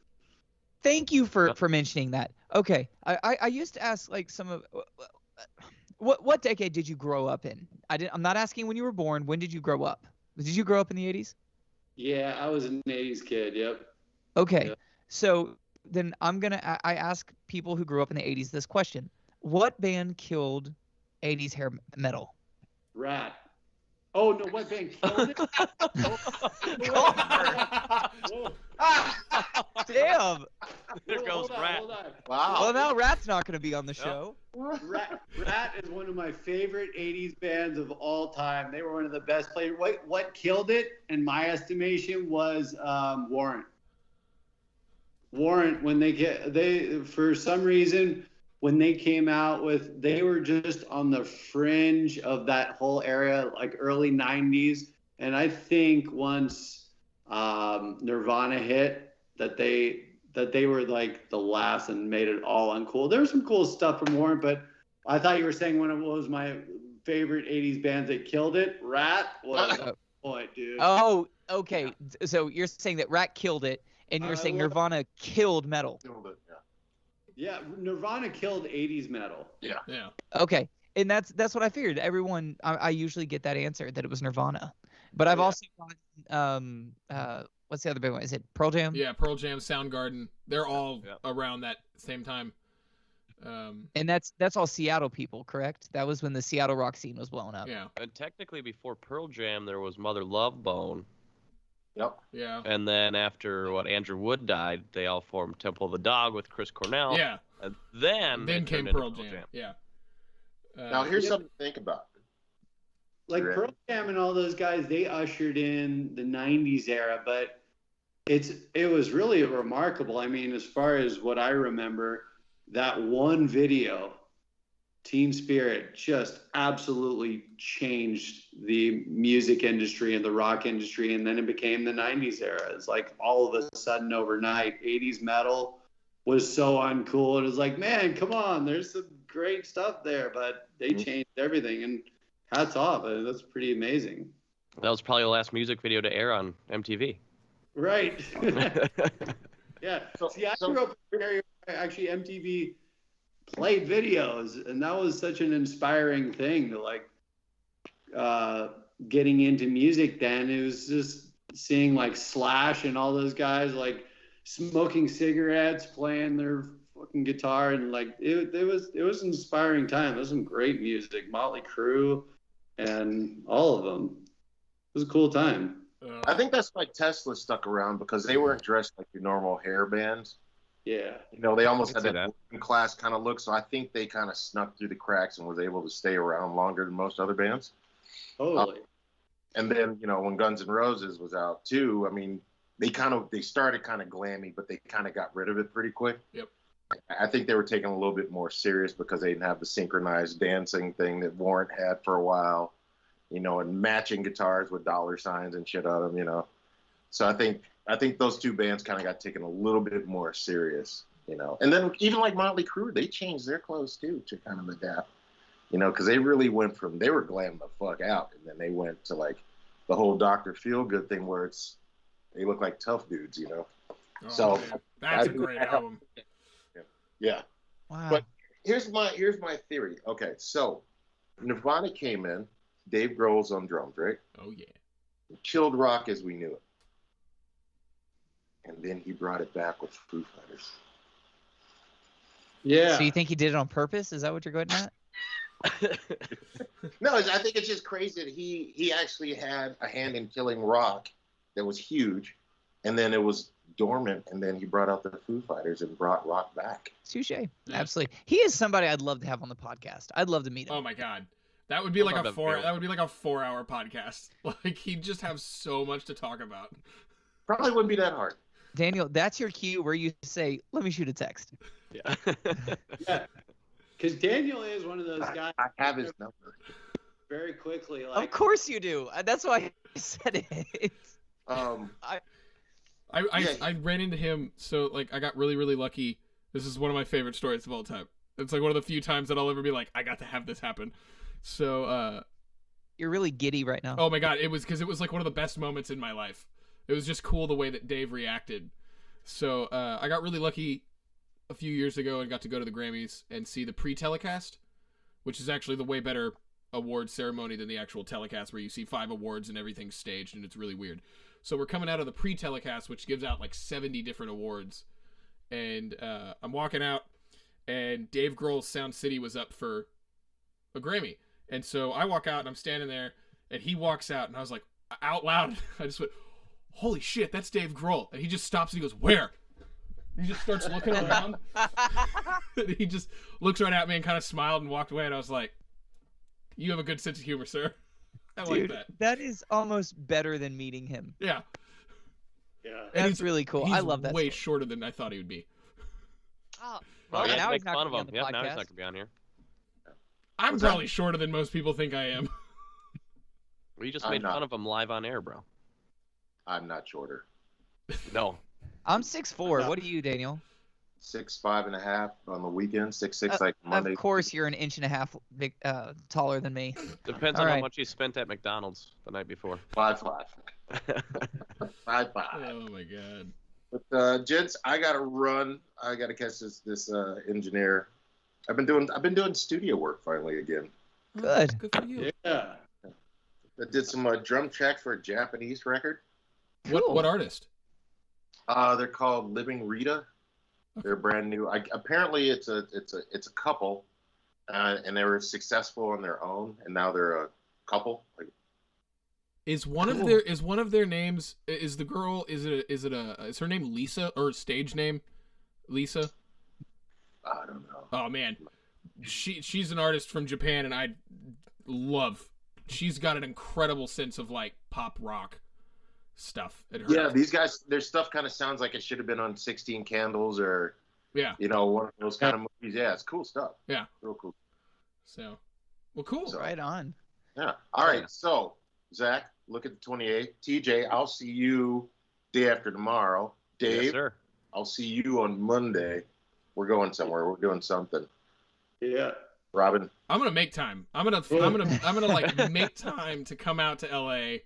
Thank you for mentioning that. Okay, I used to ask like some of what decade did you grow up in? I'm not asking when you were born. When did you grow up? Did you grow up in the 80s? Yeah, I was an 80s kid. Yep. Okay, Yeah. so then I ask people who grew up in the 80s this question: what band killed 80s hair metal? Rat. Oh no! What band killed it? Whoa. Damn. There Whoa, goes hold on, Rat. hold on. wow. Well, now Rat's not going to be on the show. Rat is one of my favorite 80s bands of all time. They were one of the best players. What killed it, in my estimation, was Warrant. Warrant, when they for some reason, when they came out with, they were just on the fringe of that whole area, like early 90s. And I think once Nirvana hit, that they were like the last and made it all uncool. There was some cool stuff from Warrant, but I thought you were saying one of was my favorite 80s bands that killed it. Rat was a point, dude. Oh, okay. So you're saying that Rat killed it, and you're saying well- Nirvana killed metal. Killed it, yeah. Yeah, Nirvana killed 80s metal. Yeah. Okay, and that's what I figured. Everyone, I usually get that answer that it was Nirvana, but I've Yeah. also got what's the other big one? Is it Pearl Jam? Yeah, Pearl Jam, Soundgarden, they're all Yeah. around that same time. And that's all Seattle people, correct? That was when the Seattle rock scene was blowing up. Yeah, And technically, before Pearl Jam, there was Mother Love Bone. Yep. yeah, And then after Andrew Wood died, they all formed Temple of the Dog with Chris Cornell. yeah. And then Then it came turned into Pearl Jam. Yeah. Now here's Yeah. something to think about. Like Right. Pearl Jam and all those guys, they ushered in the 90s era, but it was really remarkable. I mean, as far as what I remember, that one video, Team Spirit, just absolutely changed the music industry and the rock industry, and then it became the 90s era. It's like all of a sudden overnight, 80s metal was so uncool. It was like, man, come on, there's some great stuff there, but they changed everything, and hats off. That's pretty amazing. That was probably the last music video to air on MTV. Right. Yeah. So- See, I so- grew up in an area where actually MTV played videos, and that was such an inspiring thing to like getting into music then. It was just seeing like Slash and all those guys like smoking cigarettes, playing their fucking guitar, and like it was an inspiring time. There was some great music, Motley Crue and all of them. It was a cool time. I think that's why Tesla stuck around, because they weren't dressed like your normal hair bands. Yeah. You know, they almost I had can see that working class kind of look. So I think they kind of snuck through the cracks and was able to stay around longer than most other bands. Totally. And then, you know, when Guns N' Roses was out too, I mean, they started kind of glammy, but they kind of got rid of it pretty quick. Yep. I think they were taking a little bit more serious because they didn't have the synchronized dancing thing that Warrant had for a while, and matching guitars with dollar signs and shit on them, So I think those two bands kind of got taken a little bit more serious, And then even like Motley Crue, they changed their clothes too to kind of adapt, because they really went they were glam the fuck out, and then they went to like the whole Dr. Feelgood thing where they look like tough dudes, Oh, So man. That's a great album. Yeah. Wow. But here's my theory. Okay, so Nirvana came in, Dave Grohl's on drums, right? Oh yeah. Killed rock as we knew it. And then he brought it back with Foo Fighters. Yeah. So you think he did it on purpose? Is that what you're going at? No, I think it's just crazy that he actually had a hand in killing rock that was huge, and then it was dormant, and then he brought out the Foo Fighters and brought rock back. Touche. Absolutely. He is somebody I'd love to have on the podcast. I'd love to meet him. Oh my god. That would be like love a that 4-hour podcast. Like he'd just have so much to talk about. Probably wouldn't be that hard. Daniel, that's your cue where you say, "Let me shoot a text." Yeah. Yeah. Because Daniel is one of those guys. I have his number. Very quickly. Of Like, course you do. That's why I said it. I ran into him, so like I got really, really lucky. This is one of my favorite stories of all time. It's like one of the few times that I'll ever be like, I got to have this happen. So You're really giddy right now. oh my god, it was because it was like one of the best moments in my life. It was just cool the way that Dave reacted. So I got really lucky a few years ago and got to go to the Grammys and see the pre-telecast, which is actually the way better award ceremony than the actual telecast where you see 5 awards and everything's staged and it's really weird. So we're coming out of the pre-telecast, which gives out like 70 different awards. And I'm walking out and Dave Grohl's Sound City was up for a Grammy. And so I walk out and I'm standing there and he walks out and I was like, out loud, I just went, holy shit, that's Dave Grohl. And he just stops and he goes, where? He just starts looking around. And he just looks right at me and kind of smiled and walked away. And I was like, you have a good sense of humor, sir. I like Dude, that. that is almost better than meeting him. Yeah. yeah. And That's really cool. He's I love that. way story. shorter than I thought he would be. Oh, Well, well, yeah, now make he's not fun going of to him. be on the Yeah, now he's podcast. not gonna be on here. I'm What's probably shorter than most people think I am. We just I'm made not. fun of him live on air, bro. I'm not shorter. No. I'm 6'4". What are you, Daniel? 6'5.5" on the weekend, 6'6" like Monday. Of course, you're an inch and a half big, taller than me. Depends All on right. how much he spent at McDonald's the night before. 5'5". 5'5". Oh my god. But gents, I gotta run. I gotta catch this engineer. I've been doing studio work finally again. Good. Good for you. Yeah. I did some drum tracks for a Japanese record. Cool. What artist? They're called Living Rita. They're brand new. Apparently, it's a couple, and they were successful on their own, and now they're a couple. Like, Is one Cool. of their names is the girl is her name Lisa or stage name Lisa? I don't know. Oh man, she's an artist from Japan and I love. She's got an incredible sense of like pop rock stuff. Yeah, these guys, their stuff kind of sounds like it should have been on 16 Candles or yeah. one of those kind of movies. Yeah, it's cool stuff. Yeah. Real cool. So, well, cool. So- Right on. Yeah. All right. So, Zach, look at the 28th. TJ, I'll see you day after tomorrow. Dave, Yes, sir. I'll see you on Monday. We're going somewhere. We're doing something. Yeah. Robin, I'm gonna make time. I'm gonna like make time to come out to LA.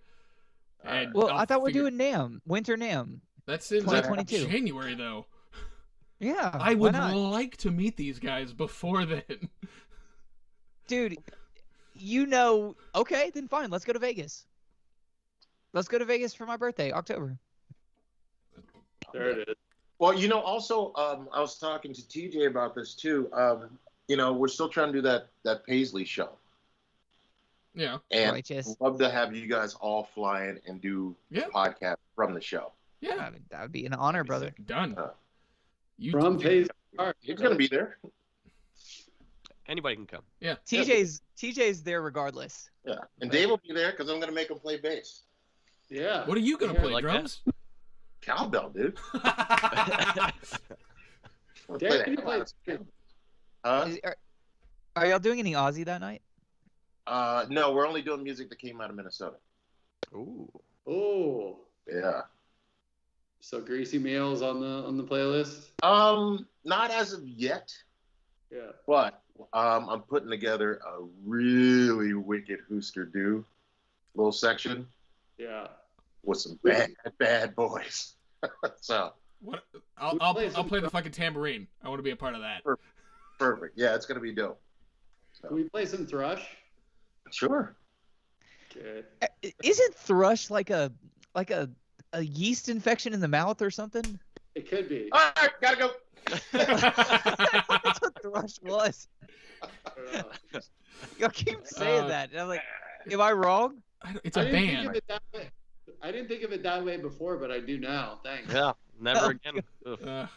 And Well, I'll I thought we're figure- doing NAMM, Winter NAMM. that's in 2022. January though. Yeah. I why would not? like to meet these guys before then. Dude, okay, then fine. Let's go to Vegas. Let's go to Vegas for my birthday, October. There it is. well, also, I was talking to TJ about this too. We're still trying to do that Paisley show. Yeah. And Righteous. I'd love to have you guys all fly in and do Yeah. a podcast from the show. Yeah. That would be an honor, brother. Done. Uh, You From Paisley Park. He's going to be there. Anybody can come. Yeah. TJ's there regardless. Yeah. And Dave will be there because I'm going to make him play bass. Yeah. What are you gonna Yeah, play? like that. Drums? Cowbell, dude. Wanna Dave, play the you hell play- out of some cowbell. Huh? Are y'all doing any Aussie that night? No, we're only doing music that came out of Minnesota. Ooh. Oh, Yeah. so Greasy Meals on the playlist. Not as of yet, Yeah. but I'm putting together a really wicked Hooster Do little section Yeah. with some bad boys. So What? I'll play the fucking tambourine. I want to be a part of that. perfect. Yeah, it's gonna be dope. Can we play some thrush? Sure. Okay. Isn't thrush like a yeast infection in the mouth or something? It could be. All right, gotta go. That's what thrush was. I don't know. Y'all keep saying that. And I'm like, am I wrong? It's I a didn't think band. of it that way. I didn't think of it that way before, but I do now. Thanks. Yeah. Never Oh, again. Ugh.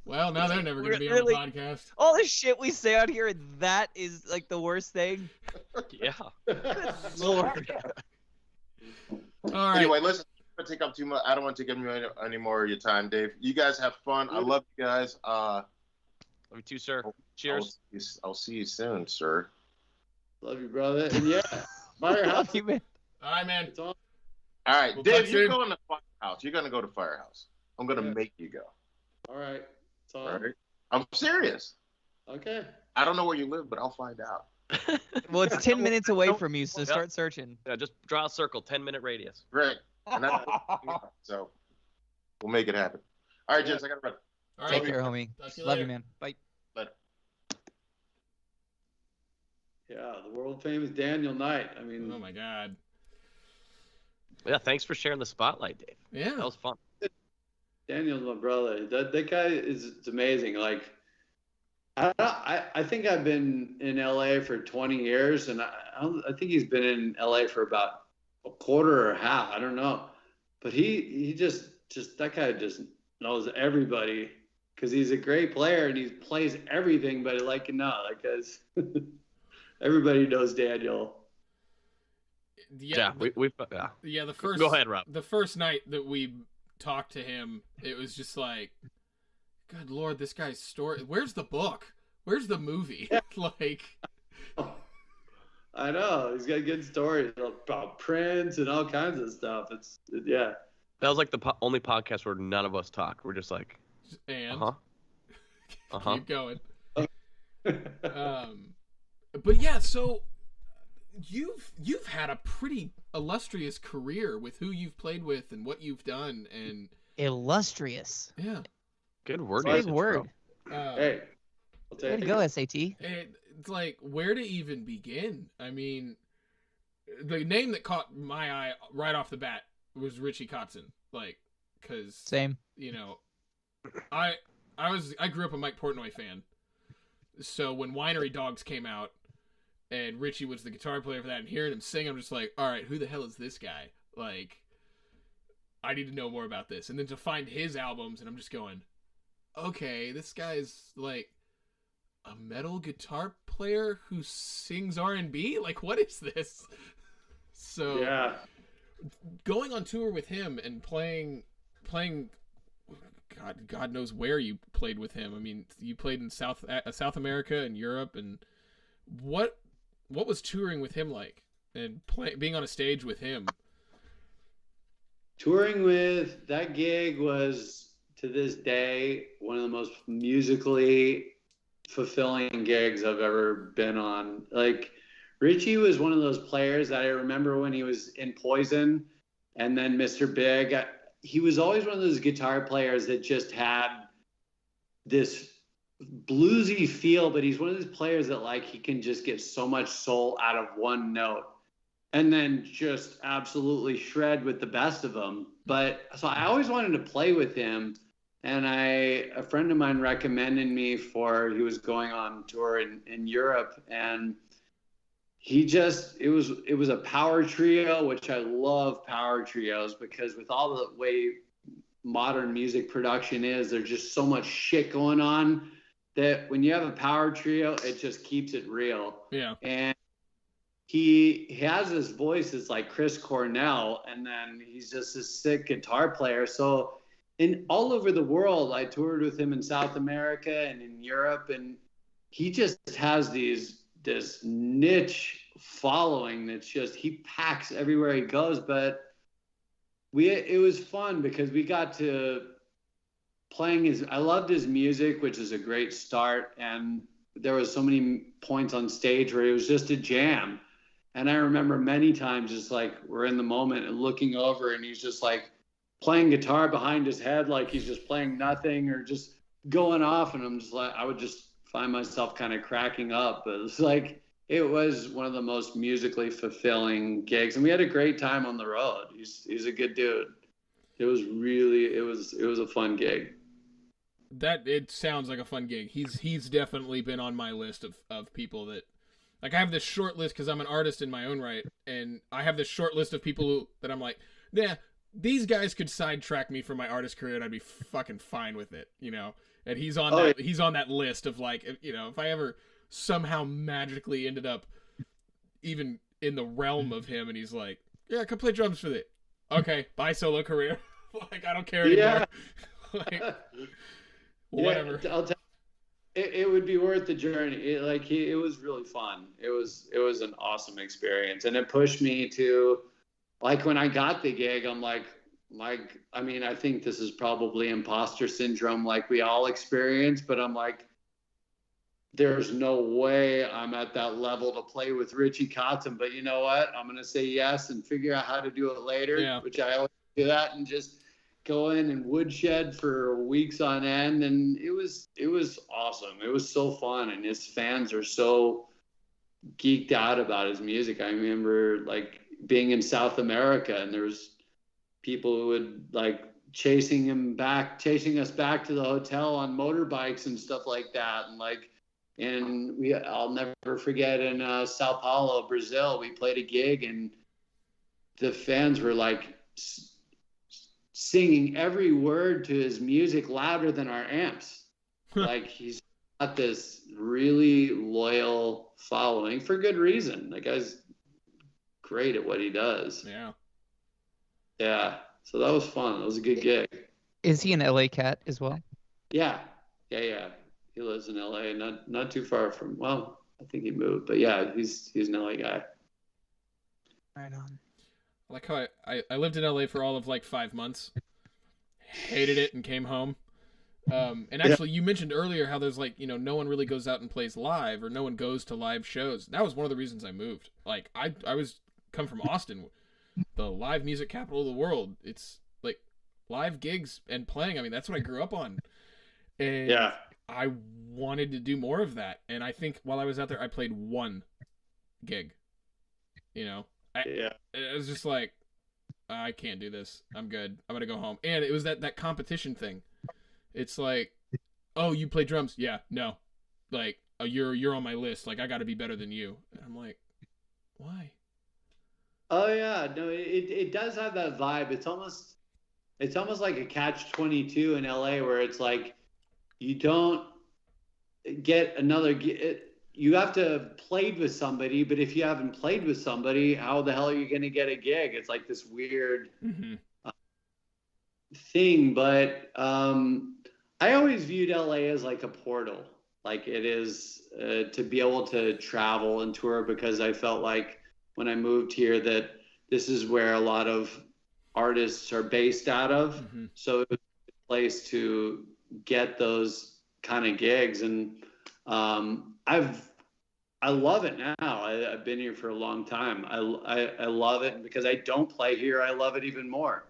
Well, now they're never going to be Really? on the podcast. All this shit we say out here, and that is like the worst thing. Yeah. Lord. All right. Anyway, listen. I don't want to take up too much. I don't want to take up any more of your time, Dave. You guys have fun. I love you guys. Love you too, sir. Cheers. I'll see you soon, sir. Love you, brother. And yeah, Firehouse. Love you, man. All right, man. It's on. All right, Well, Dave, talk you're soon. going to Firehouse. You're going to go to Firehouse. I'm going to Yeah. make you go. All right. It's on. All right. I'm serious. Okay. I don't know where you live, but I'll find out. Well, it's 10 minutes away from you, so Yep. start searching. Yeah, just draw a circle, 10-minute radius. Right. And that's so we'll make it happen. All right, gents, I got to run. All Take right. care, homie. Talk to you Love later. you, man. Bye. Later. Yeah, the world famous Daniel Knight. I mean, Oh my God. Yeah, thanks for sharing the spotlight, Dave. Yeah. That was fun. Daniel's my brother. That guy is it's amazing. Like, I think I've been in LA for 20 years, and I think he's been in LA for about a quarter or half. I don't know, but he just that guy just knows everybody because he's a great player and he plays everything. But because everybody knows Daniel. Yeah, yeah. Yeah, the first. Go ahead, Rob. The first night that we talked to him, it was just like, good Lord, this guy's story. Where's the book? Where's the movie? Like, I know he's got good stories about Prince and all kinds of stuff. Yeah. That was like the only podcast where none of us talked. We're just like, and keep going. But yeah, so you've had a pretty illustrious career with who you've played with and what you've done, and Illustrious. yeah, good word. Big usage, bro. word. Hey, I'll Way take to it. go, SAT. it's like, where to even begin? I mean, the name that caught my eye right off the bat was Ritchie Kotzen, like, because Same. you know, I grew up a Mike Portnoy fan, so when Winery Dogs came out and Ritchie was the guitar player for that, and hearing him sing, I'm just like, all right, who the hell is this guy? Like, I need to know more about this. And then to find his albums, and I'm just going, okay, this guy's like a metal guitar player who sings R&B? Like, what is this? So Yeah. going on tour with him and playing God knows where you played with him. I mean, you played in South America and Europe, and what was touring with him like, and being on a stage with him? Touring with that gig was, to this day, one of the most musically fulfilling gigs I've ever been on. Like, Ritchie was one of those players that I remember when he was in Poison and then Mr. Big. He was always one of those guitar players that just had this bluesy feel, but he's one of those players that, like, he can just get so much soul out of one note and then just absolutely shred with the best of them. But so I always wanted to play with him. And a friend of mine recommended me he was going on tour in Europe, and it was a power trio, which I love power trios, because with all the way modern music production is, there's just so much shit going on that when you have a power trio, it just keeps it real. Yeah. And he has this voice that's like Chris Cornell, and then he's just a sick guitar player. So in all over the world. I toured with him in South America and in Europe, and he just has this niche following that's just, he packs everywhere he goes. But it was fun because we got to playing his, I loved his music, which is a great start, and there was so many points on stage where it was just a jam. And I remember many times just like we're in the moment and looking over and he's just like playing guitar behind his head like he's just playing nothing or just going off, and I'm just like, I would just find myself kind of cracking up. But it's like, it was one of the most musically fulfilling gigs, and we had a great time on the road. He's a good dude. It was really, it was a fun gig. That, it sounds like a fun gig. He's definitely been on my list of people that, like, I have this short list because I'm an artist in my own right, and I have this short list of people that I'm like, yeah, these guys could sidetrack me from my artist career and I'd be fucking fine with it, you know. And he's on he's on that list of, like, you know, if I ever somehow magically ended up even in the realm of him and he's like, yeah, come play drums for the, okay, bye solo career. Like, I don't care anymore. Like, whatever. Yeah, I'll tell you, it would be worth the journey. It was really fun. It was an awesome experience, and it pushed me to, like, when I got the gig, I'm like, I mean, I think this is probably imposter syndrome, like we all experience, but I'm like, there's no way I'm at that level to play with Ritchie Kotzen, but you know what? I'm going to say yes and figure out how to do it later, which I always do that, and just go in and woodshed for weeks on end. And it was awesome. It was so fun. And his fans are so geeked out about his music. I remember, like, being in South America, and there was people who would, like, chasing us back to the hotel on motorbikes and stuff like that. And like, I'll never forget in Sao Paulo, Brazil, we played a gig and the fans were like singing every word to his music louder than our amps. Like, he's got this really loyal following for good reason. The guy's great at what he does. Yeah. So that was fun. It was a good gig. Is he an LA cat as well? Yeah. He lives in LA, not too far from, well, I think he moved, but yeah, he's an LA guy. Right on. Like how I lived in LA for all of like 5 months, hated it, and came home. And actually, you mentioned earlier how there's, like, you know, no one really goes out and plays live, or no one goes to live shows. That was one of the reasons I moved. Like, I come from Austin, the live music capital of the world. It's like live gigs and playing. I mean, that's what I grew up on. And yeah, I wanted to do more of that. And I think while I was out there, I played one gig. You know, it was just like, I can't do this. I'm good. I'm gonna go home. And it was that competition thing. It's like, oh, you play drums? Yeah, no. Like, oh, you're on my list. Like, I got to be better than you. And I'm like, why? Oh yeah, no, it does have that vibe. It's almost like a catch-22 in LA, where it's like, you don't get another. You have to have played with somebody, but if you haven't played with somebody, how the hell are you going to get a gig? It's like this weird thing. But I always viewed LA as like a portal, like it is to be able to travel and tour, because I felt like when I moved here that this is where a lot of artists are based out of. So it was a place to get those kind of gigs. And I love it now. I've been here for a long time. I love it. And because I don't play here, I love it even more.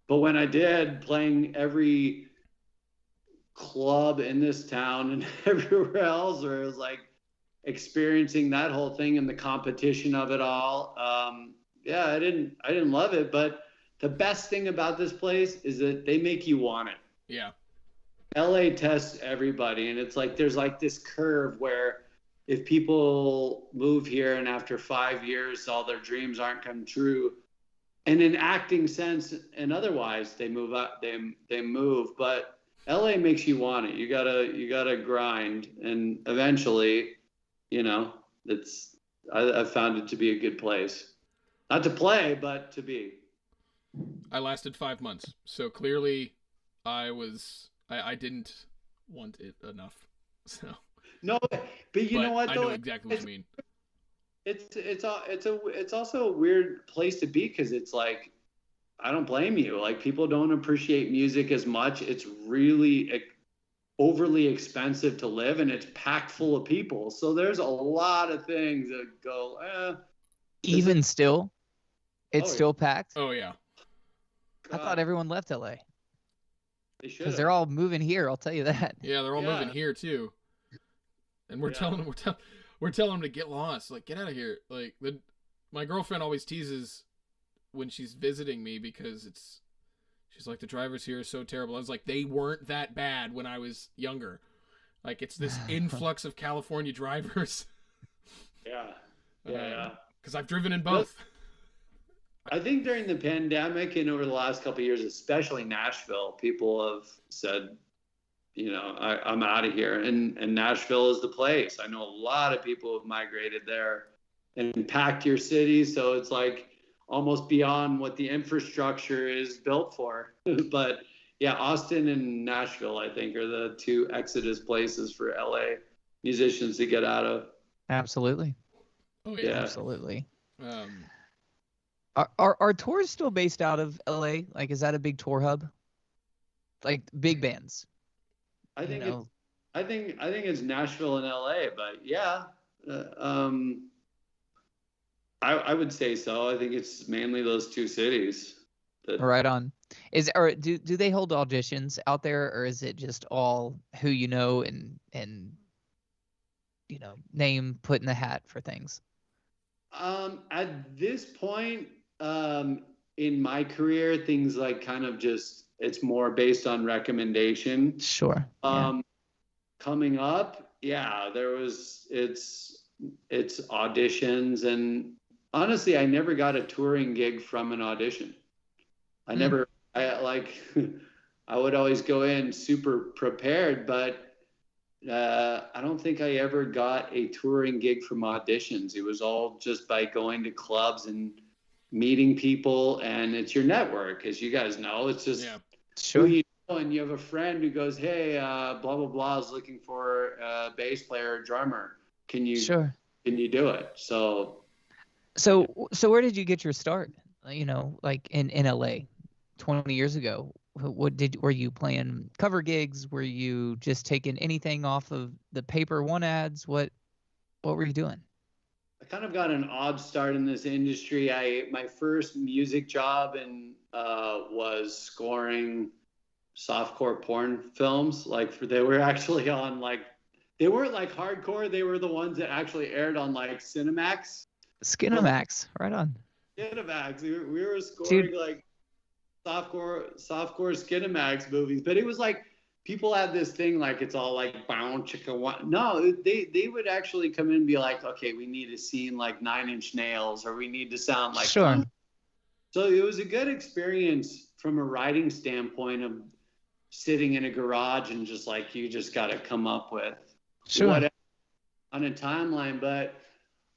But when I did, playing every club in this town and everywhere else, where it was like experiencing that whole thing and the competition of it all, I didn't love it. But the best thing about this place is that they make you want it. Yeah. LA tests everybody, and it's like there's like this curve where if people move here and after 5 years all their dreams aren't come true, and in acting sense and otherwise they move up, they move, but LA makes you want it. You gotta grind, and eventually, you know, I've found it to be a good place, not to play but to be. I lasted 5 months, so clearly I didn't want it enough. So No, but you know what I though? know exactly what you mean. It's also a weird place to be because it's like I don't blame you. Like people don't appreciate music as much. It's really overly expensive to live, and it's packed full of people. So there's a lot of things that go. Even still, it's Oh, still packed. Oh yeah. I thought everyone left LA they should because they're all moving here. I'll tell you that. Yeah, they're all Yeah. moving here too. And we're Yeah. telling them to get lost. Like, get out of here. Like my girlfriend always teases when she's visiting me because she's like, the drivers here are so terrible. I was like, they weren't that bad when I was younger. Like, it's this influx of California drivers. Yeah. Yeah. Because I've driven in both. I think during the pandemic and over the last couple of years, especially Nashville, people have said, I'm out of here. And Nashville is the place. I know a lot of people have migrated there and packed your city. So it's like almost beyond what the infrastructure is built for. But yeah, Austin and Nashville, I think, are the two exodus places for LA musicians to get out of. Absolutely. Oh yeah. Absolutely. Are tours still based out of LA? Like, is that a big tour hub? Like big bands? I think it's Nashville and LA, but yeah, I would say so. I think it's mainly those two cities. Right on. Do they hold auditions out there, or is it just all who you know and name put in the hat for things? At this point in my career, things like kind of just it's more based on recommendation. Sure. Coming up, yeah, it's auditions, and honestly, I never got a touring gig from an audition. I would always go in super prepared, but I don't think I ever got a touring gig from auditions. It was all just by going to clubs and meeting people, and it's your network, as you guys know. It's just sure. Who you know, and you have a friend who goes, "Hey, blah blah blah is looking for a bass player or drummer. Can you do it?" So where did you get your start? Like in LA 20 years ago. Were you playing cover gigs? Were you just taking anything off of the paper one ads? What were you doing? I kind of got an odd start in this industry. My first music job was scoring softcore porn films. They were actually on they weren't like hardcore. They were the ones that actually aired on like Cinemax. Skinemax, right on. Cinemax. We were scoring like softcore Skinemax movies, but it was like people had this thing like it's all like bound chicka. No, they would actually come in and be like, okay, we need a scene like 9 Inch Nails, or we need to sound like sure. So it was a good experience from a writing standpoint of sitting in a garage and just like you just got to come up with whatever on a timeline. But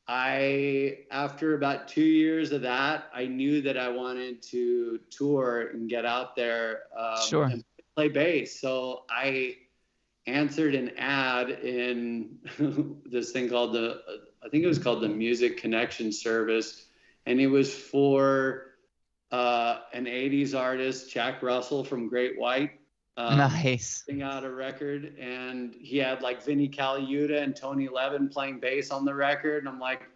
after about 2 years of that, I knew that I wanted to tour and get out there and play bass. So I answered an ad in this thing called I think it was called the Music Connection Service. And it was for an 80s artist, Jack Russell from Great White. Nice. Putting out a record, and he had like Vinnie Colaiuta and Tony Levin playing bass on the record, and I'm like,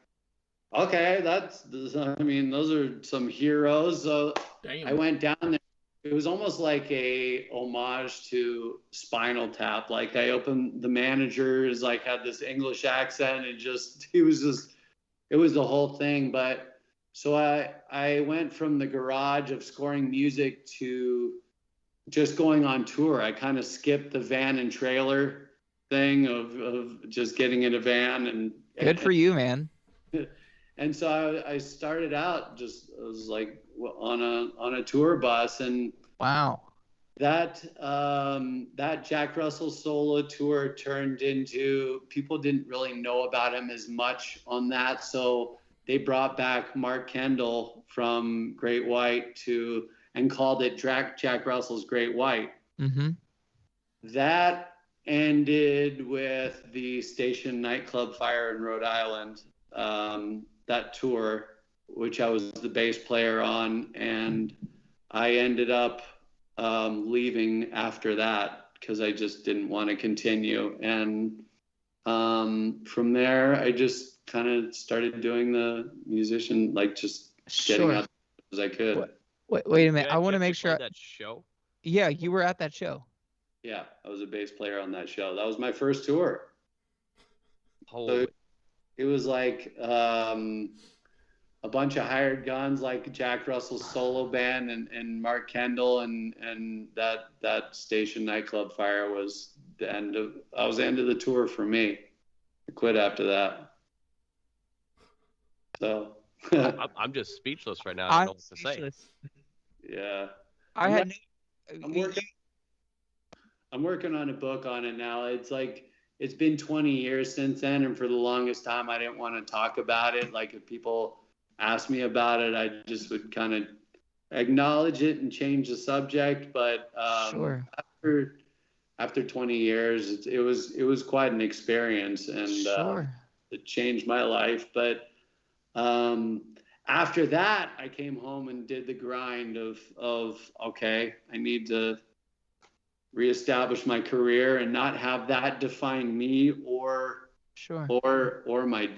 okay, those are some heroes. So I went down there. It was almost like a homage to Spinal Tap. Like the managers like had this English accent, and it was the whole thing. But so I went from the garage of scoring music to just going on tour. I kind of skipped the van and trailer thing of just getting in a van and good for you, man. And so I started out I was like on a tour bus, and wow, that Jack Russell solo tour turned into people didn't really know about him as much on that, so they brought back Mark Kendall from Great White and called it Jack Russell's Great White. Mm-hmm. That ended with the Station nightclub fire in Rhode Island. That tour, which I was the bass player on, and I ended up leaving after that because I just didn't want to continue. And from there, I just kind of started doing the musician, like just getting Sure. out as I could. Wait a minute. I want to You make actually sure. played that show. Yeah, you were at that show. Yeah, I was a bass player on that show. That was my first tour. Holy. So it was like a bunch of hired guns, like Jack Russell's solo band and Mark Kendall, and that Station nightclub fire was the end of the tour for me. I quit after that. So I'm just speechless right now. I don't know what to say. speechless. yeah, I had. I'm working on a book on it now. It's like it's been 20 years since then, and for the longest time, I didn't want to talk about it. Like if people asked me about it, I just would kind of acknowledge it and change the subject. But Sure. after 20 years, it was quite an experience, and Sure. it changed my life. But after that, I came home and did the grind of okay, I need to reestablish my career and not have that define me or Sure. my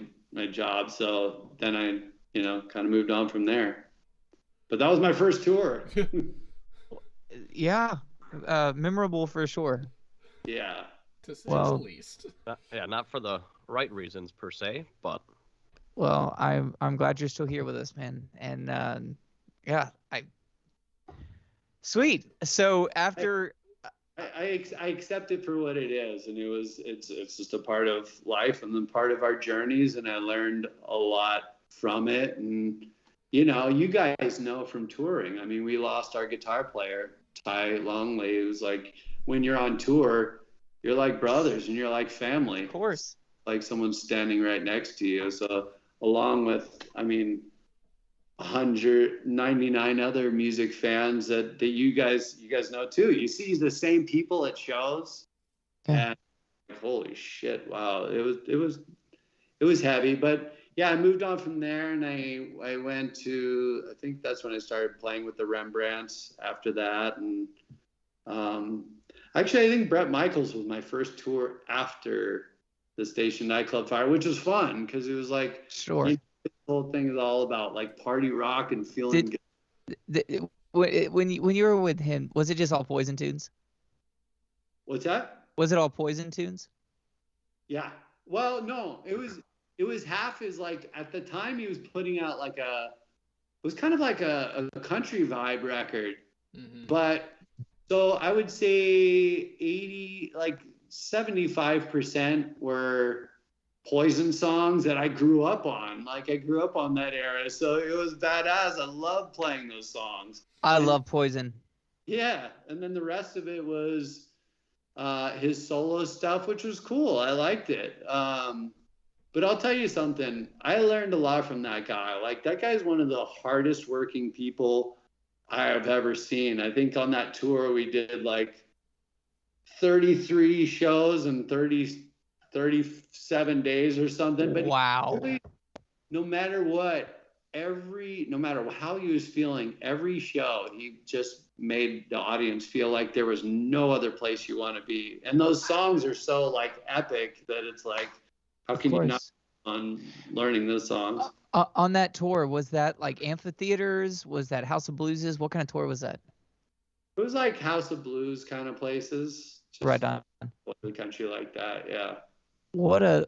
job. So then I kind of moved on from there. But that was my first tour. Yeah. Memorable for sure. Yeah. To say Well, the least. Not for the right reasons per se, but Well, I'm glad you're still here with us, man. And yeah, sweet. So after I accept it for what it is, and it's just a part of life and then part of our journeys, and I learned a lot from it. And you guys know from touring. I mean, we lost our guitar player, Ty Longley. It was like when you're on tour, you're like brothers and you're like family. of course. Like someone's standing right next to you. So along with, 199 other music fans that you guys know too. You see the same people at shows, Yeah. and holy shit, wow, it was heavy. But yeah, I moved on from there, and I went to, I think that's when I started playing with the Rembrandts after that. And actually, I think Bret Michaels was my first tour after the Station nightclub fire, which was fun because it was like, Sure. this whole thing is all about like party rock and feeling good. When you were with him, was it just all Poison tunes? What's that? Was it all Poison tunes? Yeah. Well, no, it was half is like, at the time he was putting out like it was kind of like a country vibe record. Mm-hmm. But so I would say 75% were Poison songs that I grew up on. Like I grew up on that era. So it was badass. I love playing those songs. I love Poison. Yeah. And then the rest of it was his solo stuff, which was cool. I liked it. But I'll tell you something. I learned a lot from that guy. Like that guy's one of the hardest working people I have ever seen. I think on that tour we did like 33 shows in 37 days or something. But Wow. no matter what, no matter how he was feeling, every show he just made the audience feel like there was no other place you want to be. And those songs are so like epic that it's like, how can you not on learning those songs? On that tour, was that like amphitheaters? Was that House of Blueses? What kind of tour was that? It was like House of Blues kind of places. Just Right on. the country like that, yeah. What a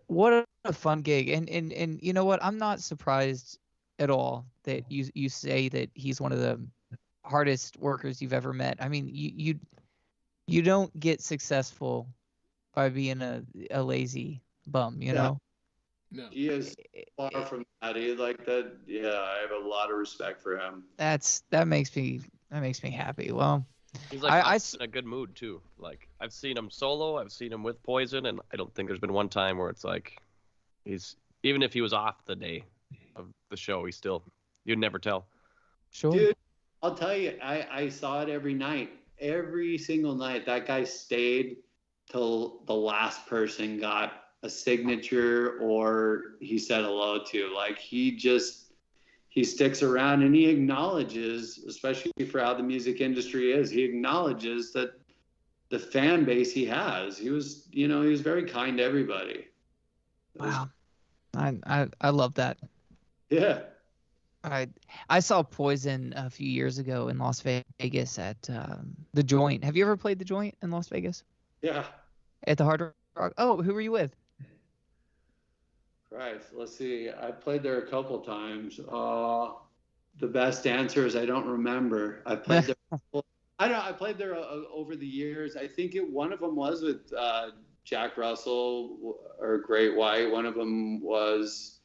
fun gig. And you know what? I'm not surprised at all that you say that he's one of the hardest workers you've ever met. I mean, you don't get successful by being a lazy bum, you know? No. He is far from that. He like that. Yeah, I have a lot of respect for him. That makes me happy. Well, he's like in a good mood too. Like I've seen him solo, I've seen him with Poison, and I don't think there's been one time where it's like even if he was off the day of the show, you'd never tell. Sure. Dude, I'll tell you, I saw it every night. every single night, that guy stayed till the last person got a signature or he said hello to. Like he sticks around and he acknowledges, especially for how the music industry is, he acknowledges that the fan base he has. He was very kind to everybody. Wow. I love that. Yeah. I saw Poison a few years ago in Las Vegas at the Joint. Have you ever played the Joint in Las Vegas? Yeah. At the Hard Rock? Oh, who were you with? Right. Let's see. I played there a couple times. The best answer is I don't remember. I played there. I played there over the years. I think one of them was with Jack Russell or Great White. One of them was.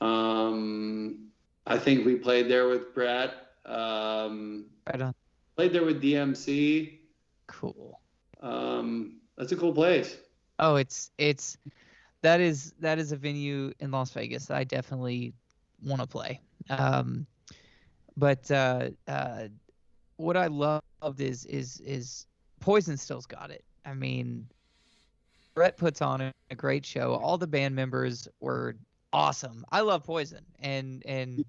I think we played there with Brett. Right on. Played there with DMC. Cool. That's a cool place. Oh, that is a venue in Las Vegas that I definitely want to play. But what I loved is Poison still's got it. I mean, Brett puts on a great show. All the band members were awesome. I love Poison, and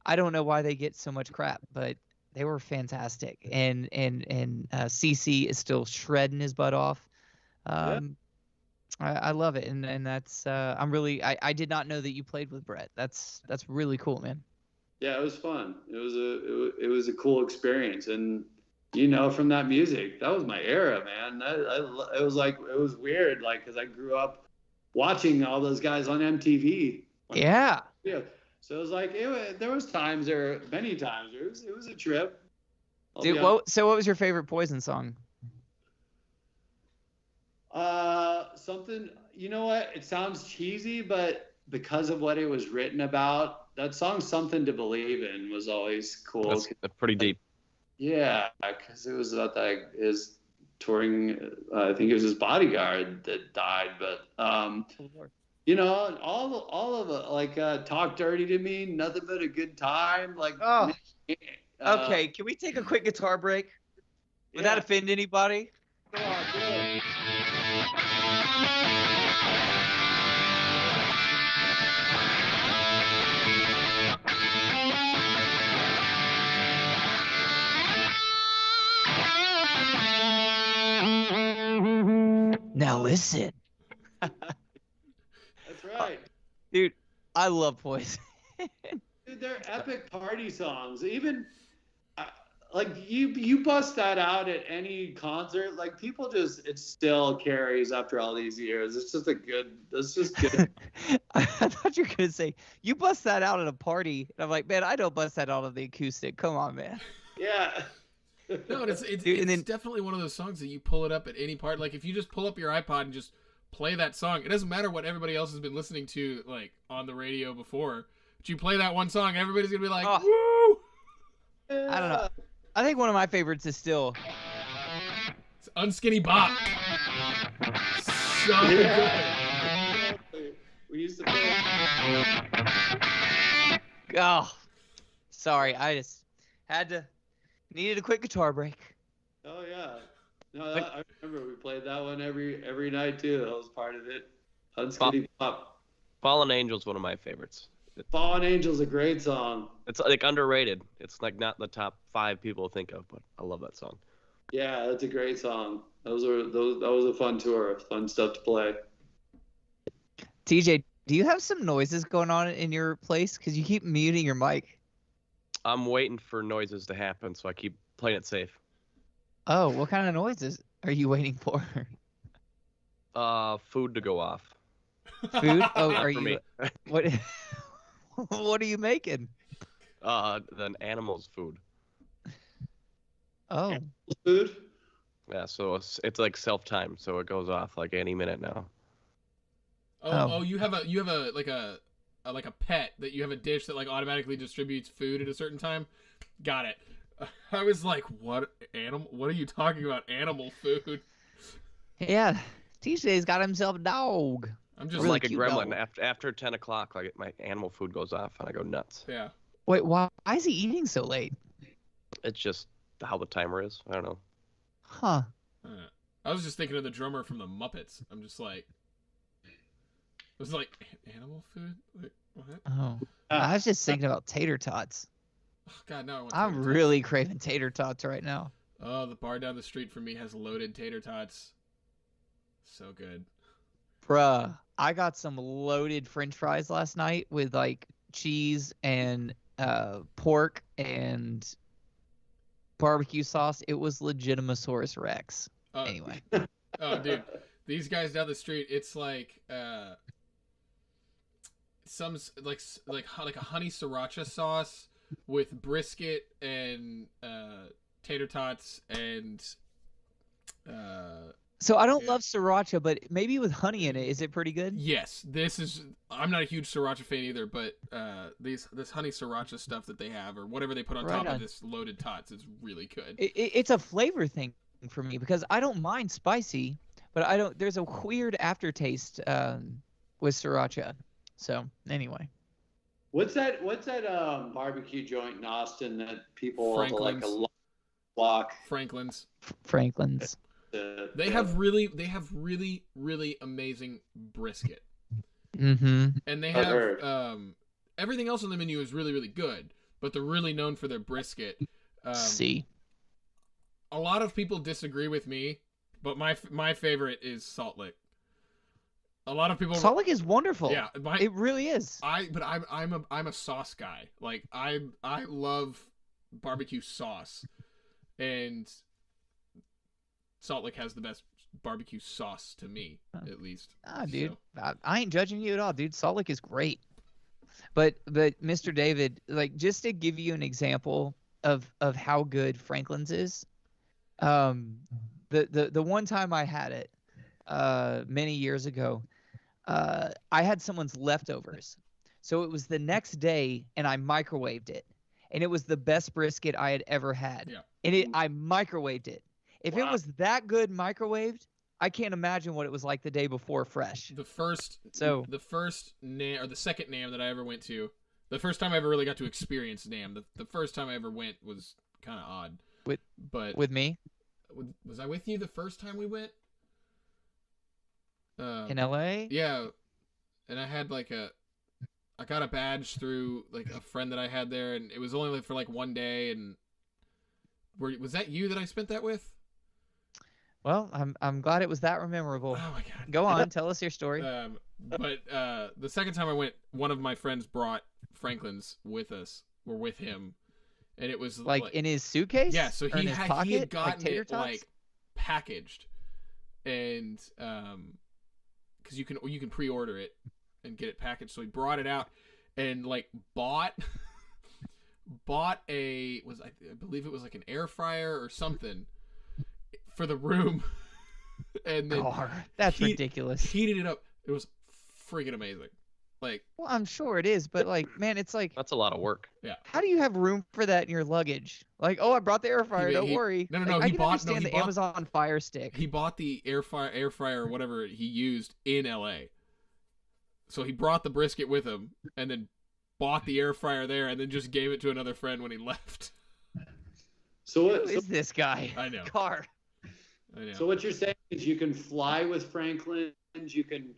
I don't know why they get so much crap, but they were fantastic. And CC is still shredding his butt off. Yeah. I love it, and that's I did not know that you played with Brett. That's really cool, man. Yeah, it was fun. It was a cool experience, and from that music, that was my era, man. It was weird, like because I grew up watching all those guys on MTV. Yeah. Yeah. So it was like there was many times it was a trip. Dude, what was your favorite Poison song? Something, you know what? It sounds cheesy, but because of what it was written about, that song "Something to Believe In" was always cool. That's pretty deep. Yeah, because it was about his touring. I think it was his bodyguard that died, but all of it, like "Talk Dirty to Me," "Nothing But a Good Time." Like, Okay, can we take a quick guitar break? Would that offend anybody? Come on, do it. Now listen. That's right. Dude, I love Poison. Dude, they're epic party songs. Even like you bust that out at any concert, like people it still carries after all these years. It's just good. I thought you were gonna say you bust that out at a party. And I'm like, man, I don't bust that out on the acoustic. Come on, man. Yeah. No, it's definitely one of those songs that you pull it up at any part. Like if you just pull up your iPod and just play that song, it doesn't matter what everybody else has been listening to, like on the radio before. But you play that one song, everybody's gonna be like, "Woo!" I don't know. I think one of my favorites is still It's Unskinny Bop. So good. We used to play. Oh, sorry. I just needed a quick guitar break. Oh yeah. No, I remember we played that one every night too. That was part of it. Unskinny Bop. Fallen Angel's one of my favorites. Fallen Angel's a great song. It's like underrated. It's like not the top 5 people think of, but I love that song. Yeah, that's a great song. That was a fun tour. Fun stuff to play. TJ, do you have some noises going on in your place? Because you keep muting your mic. I'm waiting for noises to happen, so I keep playing it safe. Oh, what kind of noises are you waiting for? Food to go off. Food? Oh, are for you? me. What? What are you making? The animal's food. Oh. Food? Yeah, so it's like self-timed, so it goes off like any minute now. Oh, you have a like a pet that you have a dish that like automatically distributes food at a certain time. Got it. I was like, what are you talking about? Animal food? Yeah, TJ's got himself a dog. I'm I'm just Really like a cute gremlin. dog. After 10 o'clock, like my animal food goes off and I go nuts. yeah. Wait, why is he eating so late? It's just how the timer is. I don't know. Huh. I was just thinking of the drummer from the Muppets. I'm just like, it was like animal food. Like what? Oh. I was just thinking about tater tots. Oh, God, no! I want I'm tater tots. really craving tater tots right now. Oh, the bar down the street from me has loaded tater tots. So good. Bruh, I got some loaded French fries last night with like cheese and pork and barbecue sauce. It was Legitimosaurus Rex. Anyway. Oh, dude, these guys down the street, it's like some like a honey sriracha sauce with brisket and tater tots and So I don't love sriracha, but maybe with honey in it, is it pretty good? yes, this is. I'm not a huge sriracha fan either, but this honey sriracha stuff that they have or whatever they put on top of this loaded tots is really good. It's a flavor thing for me because I don't mind spicy, but I don't. There's a weird aftertaste with sriracha. So anyway, What's that barbecue joint in Austin that people Franklin's. like a block? Franklin's. Franklin's. They have really amazing brisket. Mm-hmm. And they have everything else on the menu is really good, but they're really known for their brisket. See, a lot of people disagree with me, but my favorite is Salt Lick. A lot of people. Salt Lick is wonderful. Yeah, it really is. I'm a sauce guy. Like I love barbecue sauce, and Salt Lick has the best barbecue sauce to me, at least. Dude, so. I ain't judging you at all, dude. Salt Lick is great. But Mr. David, like just to give you an example of how good Franklin's is, the one time I had it many years ago, I had someone's leftovers. So it was the next day and I microwaved it. And it was the best brisket I had ever had. Yeah. And I microwaved it. If Wow. it was that good microwaved, I can't imagine what it was like the day before fresh. The first NAM or the second NAM that I ever went to, the first time I ever really got to experience NAM, the first time I ever went was kind of odd. With me? Was I with you the first time we went? In LA? Yeah. And I had I got a badge through like a friend that I had there, and it was only for like one day. And was that you that I spent that with? Well, I'm glad it was that memorable. Oh my God. Go on, tell us your story. But the second time I went, one of my friends brought Franklin's with us, or with him, and it was like in his suitcase. Yeah, so he had gotten it like packaged, and because you can pre-order it and get it packaged. So he brought it out and like bought I believe it was like an air fryer or something for the room, and then that's ridiculous. Heated it up. It was freaking amazing. Like, well, I'm sure it is, but like, man, it's like That's a lot of work. yeah. How do you have room for that in your luggage? Like, oh, I brought the air fryer. Don't worry. No. Like, I can understand the Amazon Fire Stick. He bought the air fryer or whatever he used in LA. So he brought the brisket with him, and then bought the air fryer there, and then just gave it to another friend when he left. So Who is this guy? I know. Car. I know. So what you're saying is you can fly with Franklin's, you can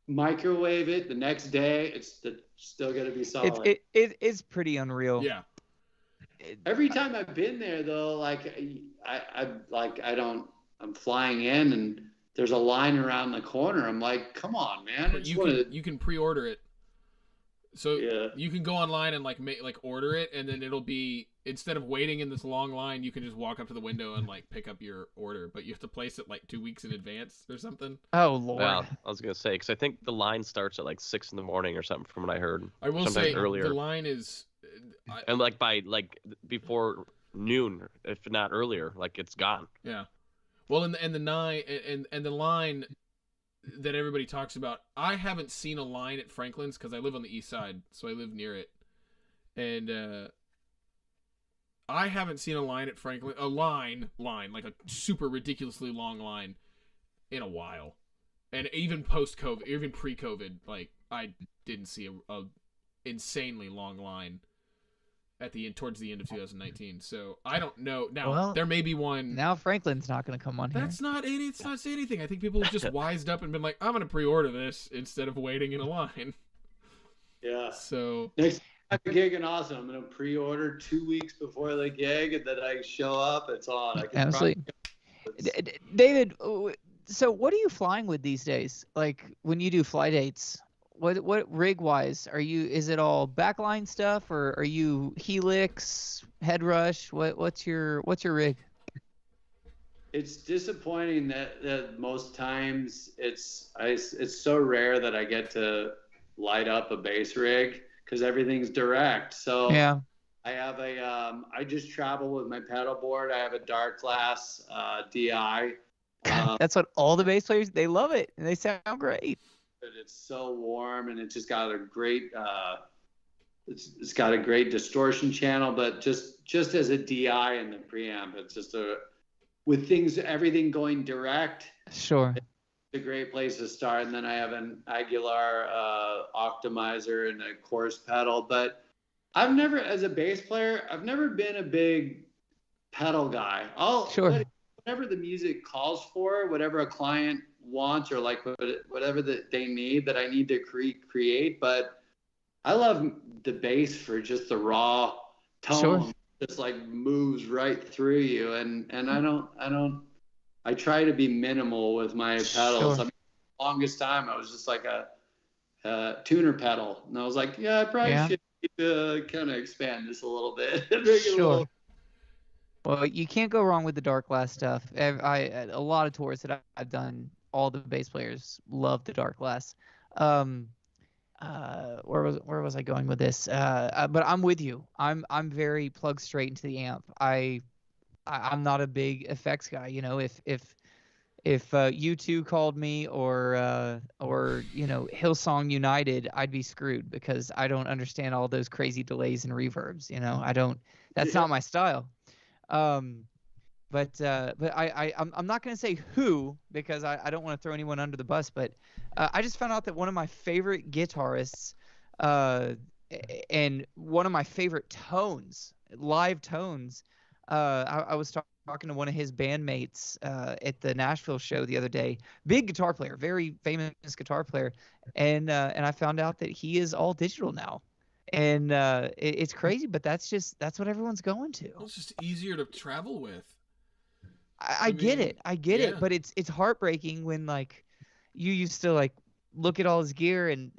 microwave it the next day. It's still gonna be solid. It is pretty unreal. Yeah. Every time I've been there though, like I'm flying in and there's a line around the corner. I'm like, come on, man. But you can pre-order it. So Yeah. you can go online and order it, and then it'll be, instead of waiting in this long line, you can just walk up to the window and like pick up your order. But you have to place it like 2 weeks in advance or something. Oh Lord. Yeah, I was gonna say, because I think the line starts at like 6 in the morning or something, from what I heard. I will Sometimes say earlier. the line is, And like by before noon, if not earlier, like it's gone. yeah. Well, and the line that everybody talks about, I haven't seen a line at Franklin's because I live on the east side, so I live near it, and I haven't seen a line at Franklin, a line like a super ridiculously long line, in a while, and even post-COVID, even pre-COVID, like I didn't see a insanely long line towards the end of 2019. So I don't know. Now Well, there may be one. Now Franklin's not going to come on here. It's not saying anything. I think people have just wised up and been like, I'm going to pre-order this instead of waiting in a line. Yeah. So next time I have a gig in Austin, I'm going to pre-order 2 weeks before the gig, and then I show up. It's on. I can Absolutely. David, so what are you flying with these days? Like when you do fly dates, what rig wise are you? Is it all backline stuff, or are you helix, head rush? What's your rig? It's disappointing that most times it's so rare that I get to light up a bass rig because everything's direct. So Yeah. I have I just travel with my pedal board. I have a dark glass DI. That's what all the bass players, they love it and they sound great. It's so warm, and it just got a great it's got a great distortion channel, but just as a DI in the preamp, it's just with everything going direct. Sure. It's a great place to start. And then I have an Aguilar optimizer and a chorus pedal, but I've never, as a bass player, I've never been a big pedal guy. Sure. Whatever the music calls for, whatever a client wants, or like whatever that they need, that I need to create. But I love the bass for just the raw tone. Sure. Just like moves right through you, and I try to be minimal with my pedals. Sure. I mean, the longest time I was just like a tuner pedal, and I was like, I probably should kind of expand this a little bit. Sure. Well, you can't go wrong with the dark glass stuff. A lot of tours that I've done, all the bass players love the dark glass. Where was I going with this? But I'm with you. I'm very plugged straight into the amp. I'm not a big effects guy. You know, if U2 called me or Hillsong United, I'd be screwed because I don't understand all those crazy delays and reverbs. You know, I don't. That's not my style. But I'm not going to say who because I don't want to throw anyone under the bus. But I just found out that one of my favorite guitarists and one of my favorite tones, live tones, I was talking to one of his bandmates at the Nashville show the other day. Big guitar player, very famous guitar player, and I found out that he is all digital now. And it's crazy, but that's what everyone's going to. Well, it's just easier to travel with. I get it. I get it, but it's heartbreaking when like you used to like look at all his gear and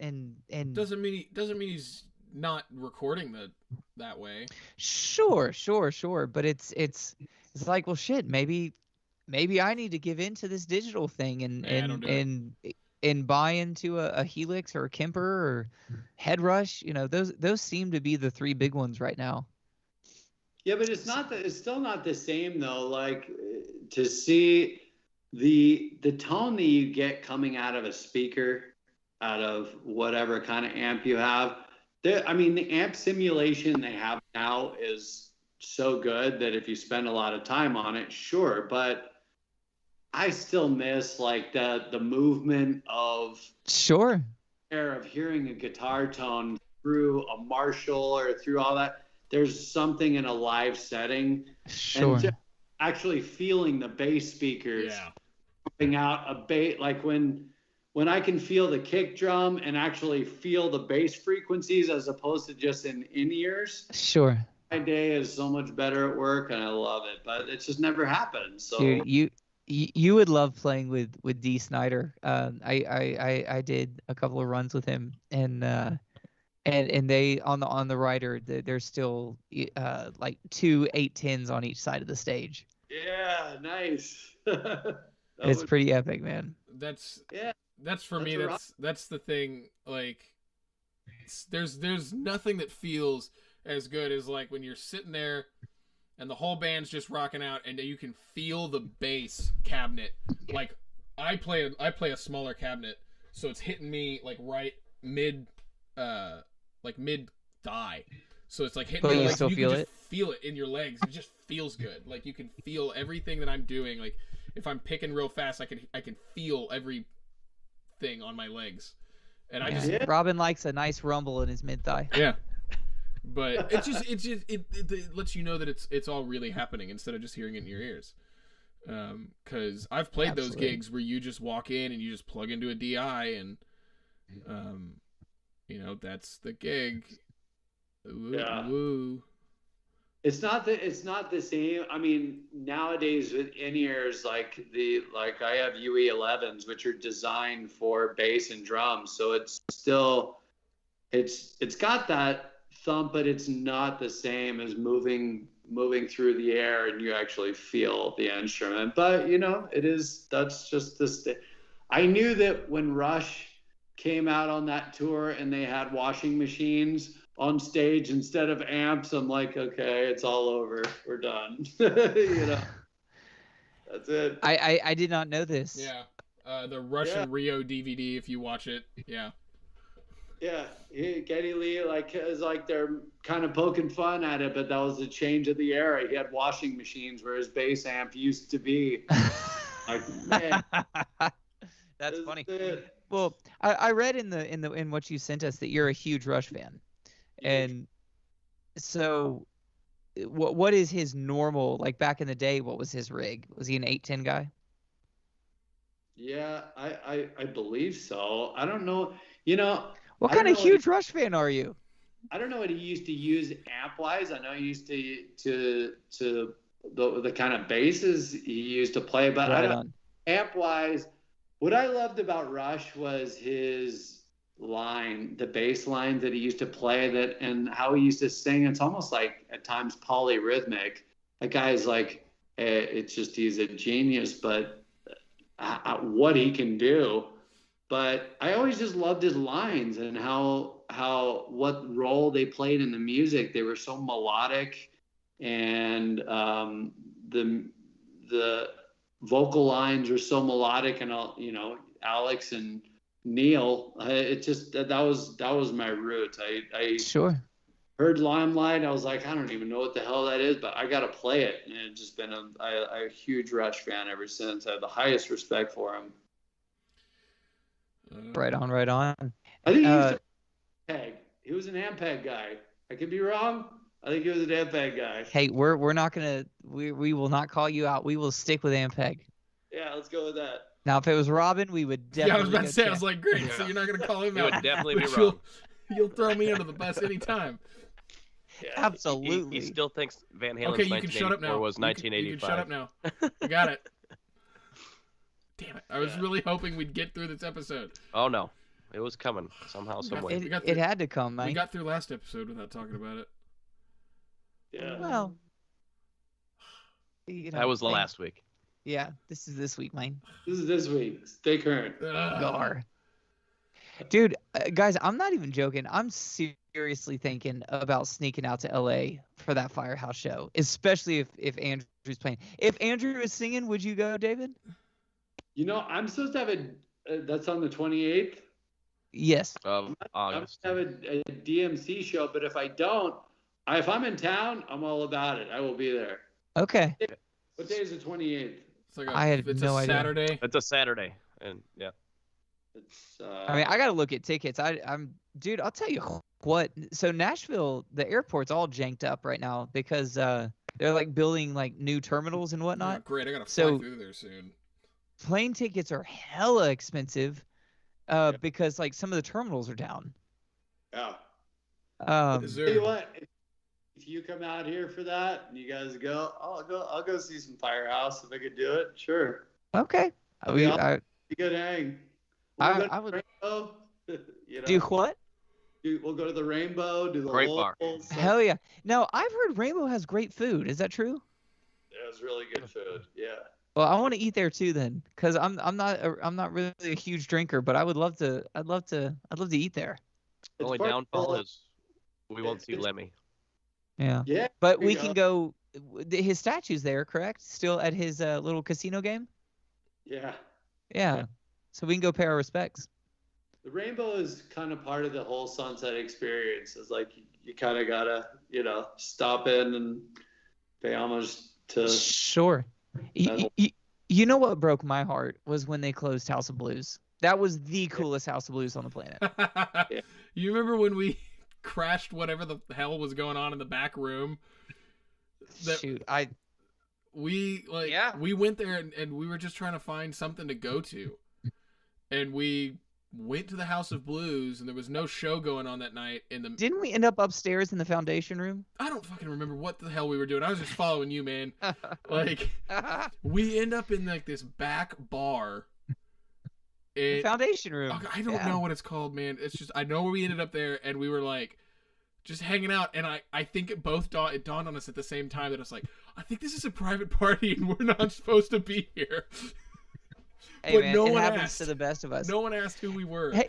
doesn't mean he's not recording that way. Sure, but it's like, well, shit, maybe I need to give in to this digital thing and buy into a Helix or a Kemper or Head Rush. You know, those seem to be the three big ones right now. Yeah, but it's still not the same though. Like to see the tone that you get coming out of a speaker, out of whatever kind of amp you have. The amp simulation they have now is so good that if you spend a lot of time on it, sure. But I still miss like the movement of hearing a guitar tone through a Marshall or through all that. There's something in a live setting, and just actually feeling the bass speakers pumping out a bass, like when I can feel the kick drum and actually feel the bass frequencies as opposed to just in ears. Sure. My day is so much better at work, and I love it, but it just never happens. So dude, you would love playing with Dee Snider. I did a couple of runs with him, and they on the rider there's still like 2 810s on each side of the stage. Yeah, nice. It's pretty epic, man. That's for me. That's the thing. Like, there's nothing that feels as good as like when you're sitting there and the whole band's just rocking out and you can feel the bass cabinet. Like I play a smaller cabinet, so it's hitting me like right mid thigh. So it's like hitting me. Like, you can just feel it in your legs. It just feels good. Like you can feel everything that I'm doing. Like if I'm picking real fast, I can feel everything on my legs. And I just Robin likes a nice rumble in his mid thigh. Yeah. But it lets you know that it's all really happening instead of just hearing it in your ears. Because I've played those gigs where you just walk in and you just plug into a DI and that's the gig. Woo. It's not the same. I mean, nowadays with in-ears, like I have UE11s, which are designed for bass and drums, so it's still it's got that thump, but it's not the same as moving through the air and you actually feel the instrument. But that's just this. I knew that when Rush came out on that tour and they had washing machines on stage instead of amps, I'm like, okay, it's all over. We're done. That's it. I did not know this. Yeah. The Russian Rio DVD, if you watch it. Yeah. Yeah. Geddy Lee, is they're kind of poking fun at it, but that was the change of the era. He had washing machines where his bass amp used to be. Like, man. That's funny. Well, I read in what you sent us that you're a huge Rush fan. And so what is his normal, like back in the day, what was his rig? Was he an 810 guy? Yeah, I believe so. I don't know. What kind of huge Rush fan are you? I don't know what he used to use amp-wise. I know he used to the kind of basses he used to play, but amp-wise, what I loved about Rush was his line, the bass lines that he used to play, and how he used to sing. It's almost like at times polyrhythmic. That guy's like, it's just, he's a genius, but what he can do. But I always just loved his lines and what role they played in the music. They were so melodic, and the vocal lines were so melodic, and Alex and Neil, it just that was my roots. I sure heard Limelight. I was like, I don't even know what the hell that is, but I gotta play it. And it's just been a huge Rush fan ever since. I have the highest respect for him. Right on. I think he used to Ampeg. He was an Ampeg guy. I could be wrong. I think he was an Ampeg guy. Hey, we're not gonna we will not call you out. We will stick with Ampeg. Yeah, let's go with that. Now, if it was Robin, we would definitely. Yeah, I was about to say, I was like, great. So you're not going to call him out. It would definitely be But wrong. You'll throw me under the bus anytime. Yeah. Absolutely. He still thinks Van Halen's Okay, you can shut up now. 1984 was 1985. You can shut up now. I got it. Damn it. I was really hoping we'd get through this episode. Oh, no. It was coming somehow, some way. It had to come, man. We got through last episode without talking about it. Yeah. Well, that was last week. Yeah, this is this week, man. This is this week. Stay current. Gar. Dude, guys, I'm not even joking. I'm seriously thinking about sneaking out to LA for that Firehouse show, especially if Andrew's playing. If Andrew is singing, would you go, David? I'm supposed to have that's on the 28th. Yes. Of August. I'm supposed to have a DMC show, but if I don't, if I'm in town, I'm all about it. I will be there. Okay. What day is the 28th? It's a Saturday. It's a Saturday, and yeah. It's. I mean, I gotta look at tickets. Dude. I'll tell you what. So Nashville, the airport's all janked up right now because they're like building like new terminals and whatnot. Oh, great, I gotta fly through there soon. Plane tickets are hella expensive, because like some of the terminals are down. Yeah. Tell you what. If you come out here for that and you guys go, I'll go see some Firehouse if I could do it. Sure. Okay. Be good hang. I would. Rainbow, do what? We'll go to the Rainbow. Do the Great whole bar. Hell yeah! Now I've heard Rainbow has great food. Is that true? Yeah, it's really good food. Yeah. Well, I want to eat there too then, because I'm not really a huge drinker, but I would love to. I'd love to eat there. The only downfall is we won't see Lemmy. Yeah. Yeah. But we can go. His statue's there, correct? Still at his little casino game. Yeah. Yeah. So we can go pay our respects. The Rainbow is kind of part of the whole Sunset experience. It's like you kind of gotta, stop in and pay homage to. Sure. You know what broke my heart was when they closed House of Blues. That was the coolest House of Blues on the planet. You remember when we crashed whatever the hell was going on in the back room. Shoot, we went there and we were just trying to find something to go to, and we went to the House of Blues, and there was no show going on that night. Didn't we end up upstairs in the foundation room? I don't fucking remember what the hell we were doing. I was just following you, man. Like, we end up in like this back bar. The foundation room. I don't know what it's called, man. It's just, I know we ended up there, and we were like just hanging out, and I think it dawned on us at the same time that it's like, I think this is a private party and we're not supposed to be here. Hey, but man, no it one happens asked. to the best of us. No one asked who we were. Hey,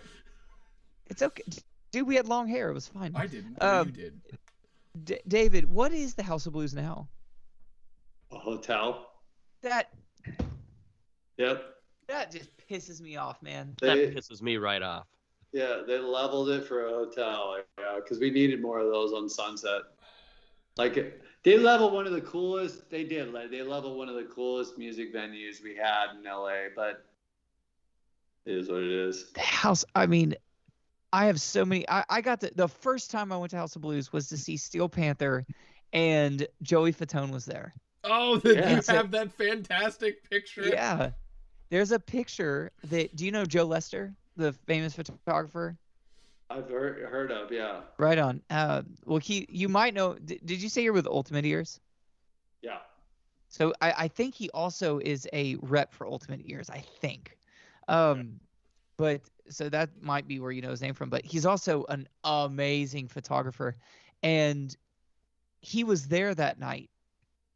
it's okay. Dude, we had long hair. It was fine. I didn't. You did. David, what is the House of Blues now? A hotel. That just pisses me off, man. That pisses me right off. Yeah, they leveled it for a hotel, because we needed more of those on Sunset. Like, they leveled one of the coolest. They did. Like, they leveled one of the coolest music venues we had in LA. But it is what it is. The House. I mean, I have so many. I got the first time I went to House of Blues was to see Steel Panther, and Joey Fatone was there. Oh, you have that fantastic picture. Yeah, there's a picture that. Do you know Joe Lester, the famous photographer? I've heard of, yeah. Right on. Well, you might know. Did you say you're with Ultimate Ears? Yeah. So I think he also is a rep for Ultimate Ears. I think. But so that might be where you know his name from. But he's also an amazing photographer, and he was there that night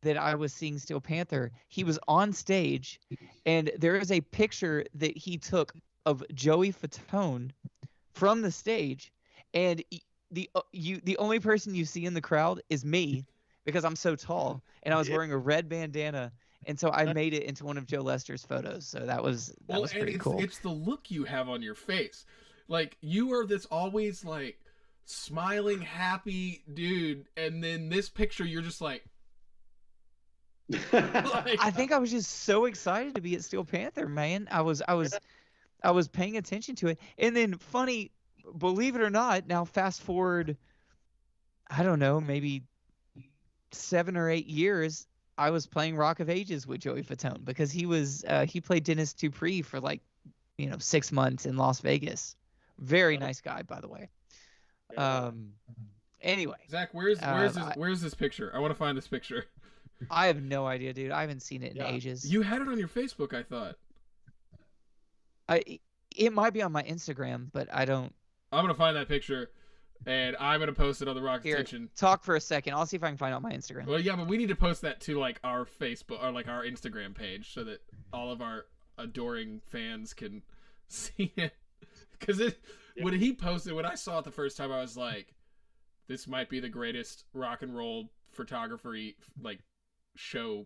that I was seeing Steel Panther. He was on stage, and there is a picture that he took of Joey Fatone from the stage, and the only person you see in the crowd is me, because I'm so tall, and I was wearing a red bandana, and so I made it into one of Joe Lester's photos. So that was pretty cool. It's the look you have on your face, like you are this always like smiling, happy dude, and then this picture you're just like. I think I was just so excited to be at Steel Panther, man. I was paying attention to it. And then funny, believe it or not, now fast forward, I don't know, maybe 7 or 8 years, I was playing Rock of Ages with Joey Fatone, because he played Dennis Dupree for 6 months in Las Vegas. Very nice guy, by the way. Anyway. Zach, where's this picture? I want to find this picture. I have no idea, dude. I haven't seen it in ages. You had it on your Facebook, I thought. It might be on my Instagram, but I don't. I'm gonna find that picture, and I'm gonna post it on the Rock Attention. Talk for a second. I'll see if I can find it on my Instagram. Well, yeah, but we need to post that to like our Facebook or like our Instagram page so that all of our adoring fans can see it. Because when he posted, when I saw it the first time, I was like, "This might be the greatest rock and roll photography like show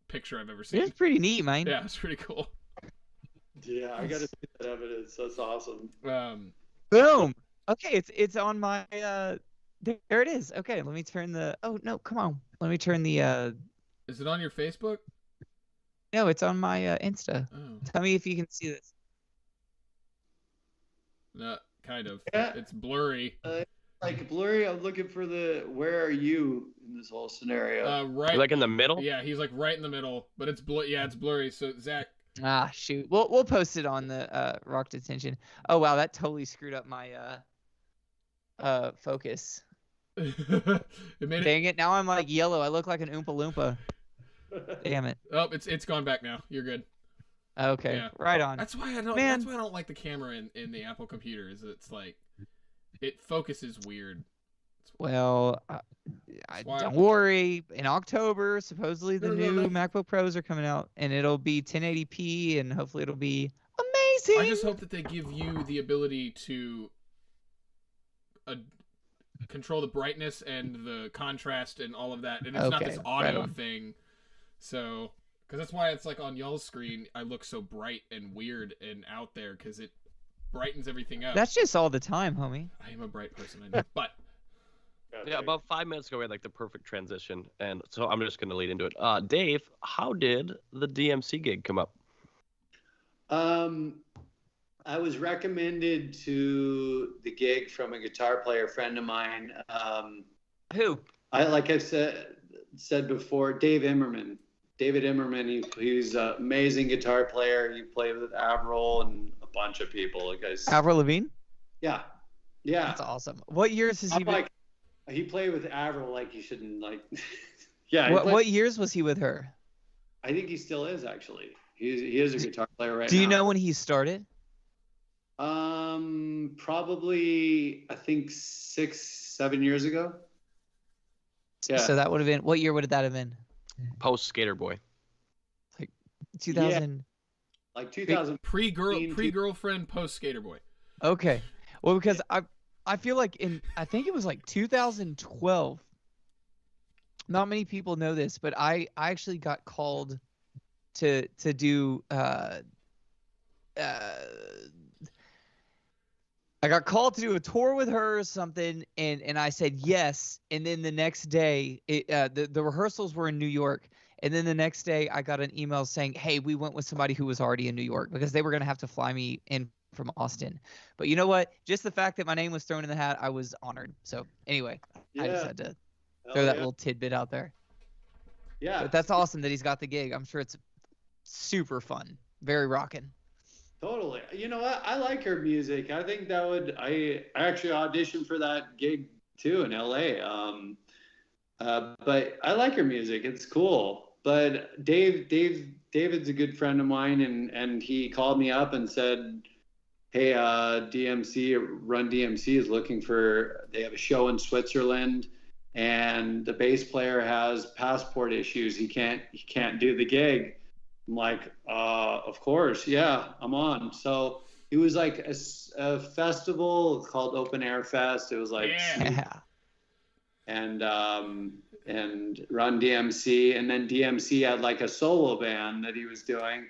picture I've ever seen." It's pretty neat, man. Yeah, it's pretty cool. Yeah, I gotta see that evidence. That's awesome. Boom. Okay, it's on my there it is. Okay, let me turn the. Oh no, come on. Let me turn the. Is it on your Facebook? No, it's on my Insta. Oh. Tell me if you can see this. No, kind of. Yeah. It's blurry. Like blurry. I'm looking for the. Where are you in this whole scenario? Right. Like in the middle. Yeah, he's like right in the middle, but it's Yeah, it's blurry. So Zach. Ah, shoot. We'll post it on the Rock Detention. Oh wow, that totally screwed up my focus. Dang it! Now I'm like yellow. I look like an Oompa Loompa. Damn it. Oh, it's gone back now. You're good. Okay, yeah. Right on. That's why I don't. Man. That's why I don't like the camera in the Apple computer. Is it's like it focuses weird. Well, don't worry. In October, supposedly the new MacBook Pros are coming out, and it'll be 1080p, and hopefully it'll be amazing. I just hope that they give you the ability to control the brightness and the contrast and all of that, and it's not this auto thing. So, because that's why it's like on y'all's screen, I look so bright and weird and out there because it brightens everything up. That's just all the time, homie. I am a bright person, I know, but. Yeah, about 5 minutes ago we had like the perfect transition, and so I'm just going to lead into it. Dave, how did the DMC gig come up? I was recommended to the gig from a guitar player friend of mine. Who? Like I said before, David Immerman. He's an amazing guitar player. He played with Avril and a bunch of people. Like Avril Lavigne? yeah. That's awesome. What years has he been? He played with Avril like he shouldn't like. Yeah. What years was he with her? I think he still is actually. He is a guitar player right now. Do you know when he started? Probably I think 6-7 years ago. Yeah. So that would have been, what year would that have been? Post Skater Boy. Like 2000. Yeah. Like 2000. Pre-girlfriend, post Skater Boy. Okay. Well, because I feel like I think it was like 2012. Not many people know this, but I actually got called to do I got called to do a tour with her or something, and I said yes. And then the next day, the rehearsals were in New York. And then the next day, I got an email saying, hey, we went with somebody who was already in New York because they were going to have to fly me in from Austin. But you know what? Just the fact that my name was thrown in the hat, I was honored. So anyway, I just had to throw that little tidbit out there. Yeah. But that's awesome that he's got the gig. I'm sure it's super fun. Very rocking. Totally. You know what? I like her music. I think that would. I actually auditioned for that gig too in LA. But I like her music. It's cool. But David's a good friend of mine, and he called me up and said, "Hey, Run DMC is looking for. They have a show in Switzerland, and the bass player has passport issues. He can't do the gig." I'm like, of course, yeah, I'm on. So it was like a festival called Open Air Fest. It was like, and Run DMC, and then DMC had like a solo band that he was doing.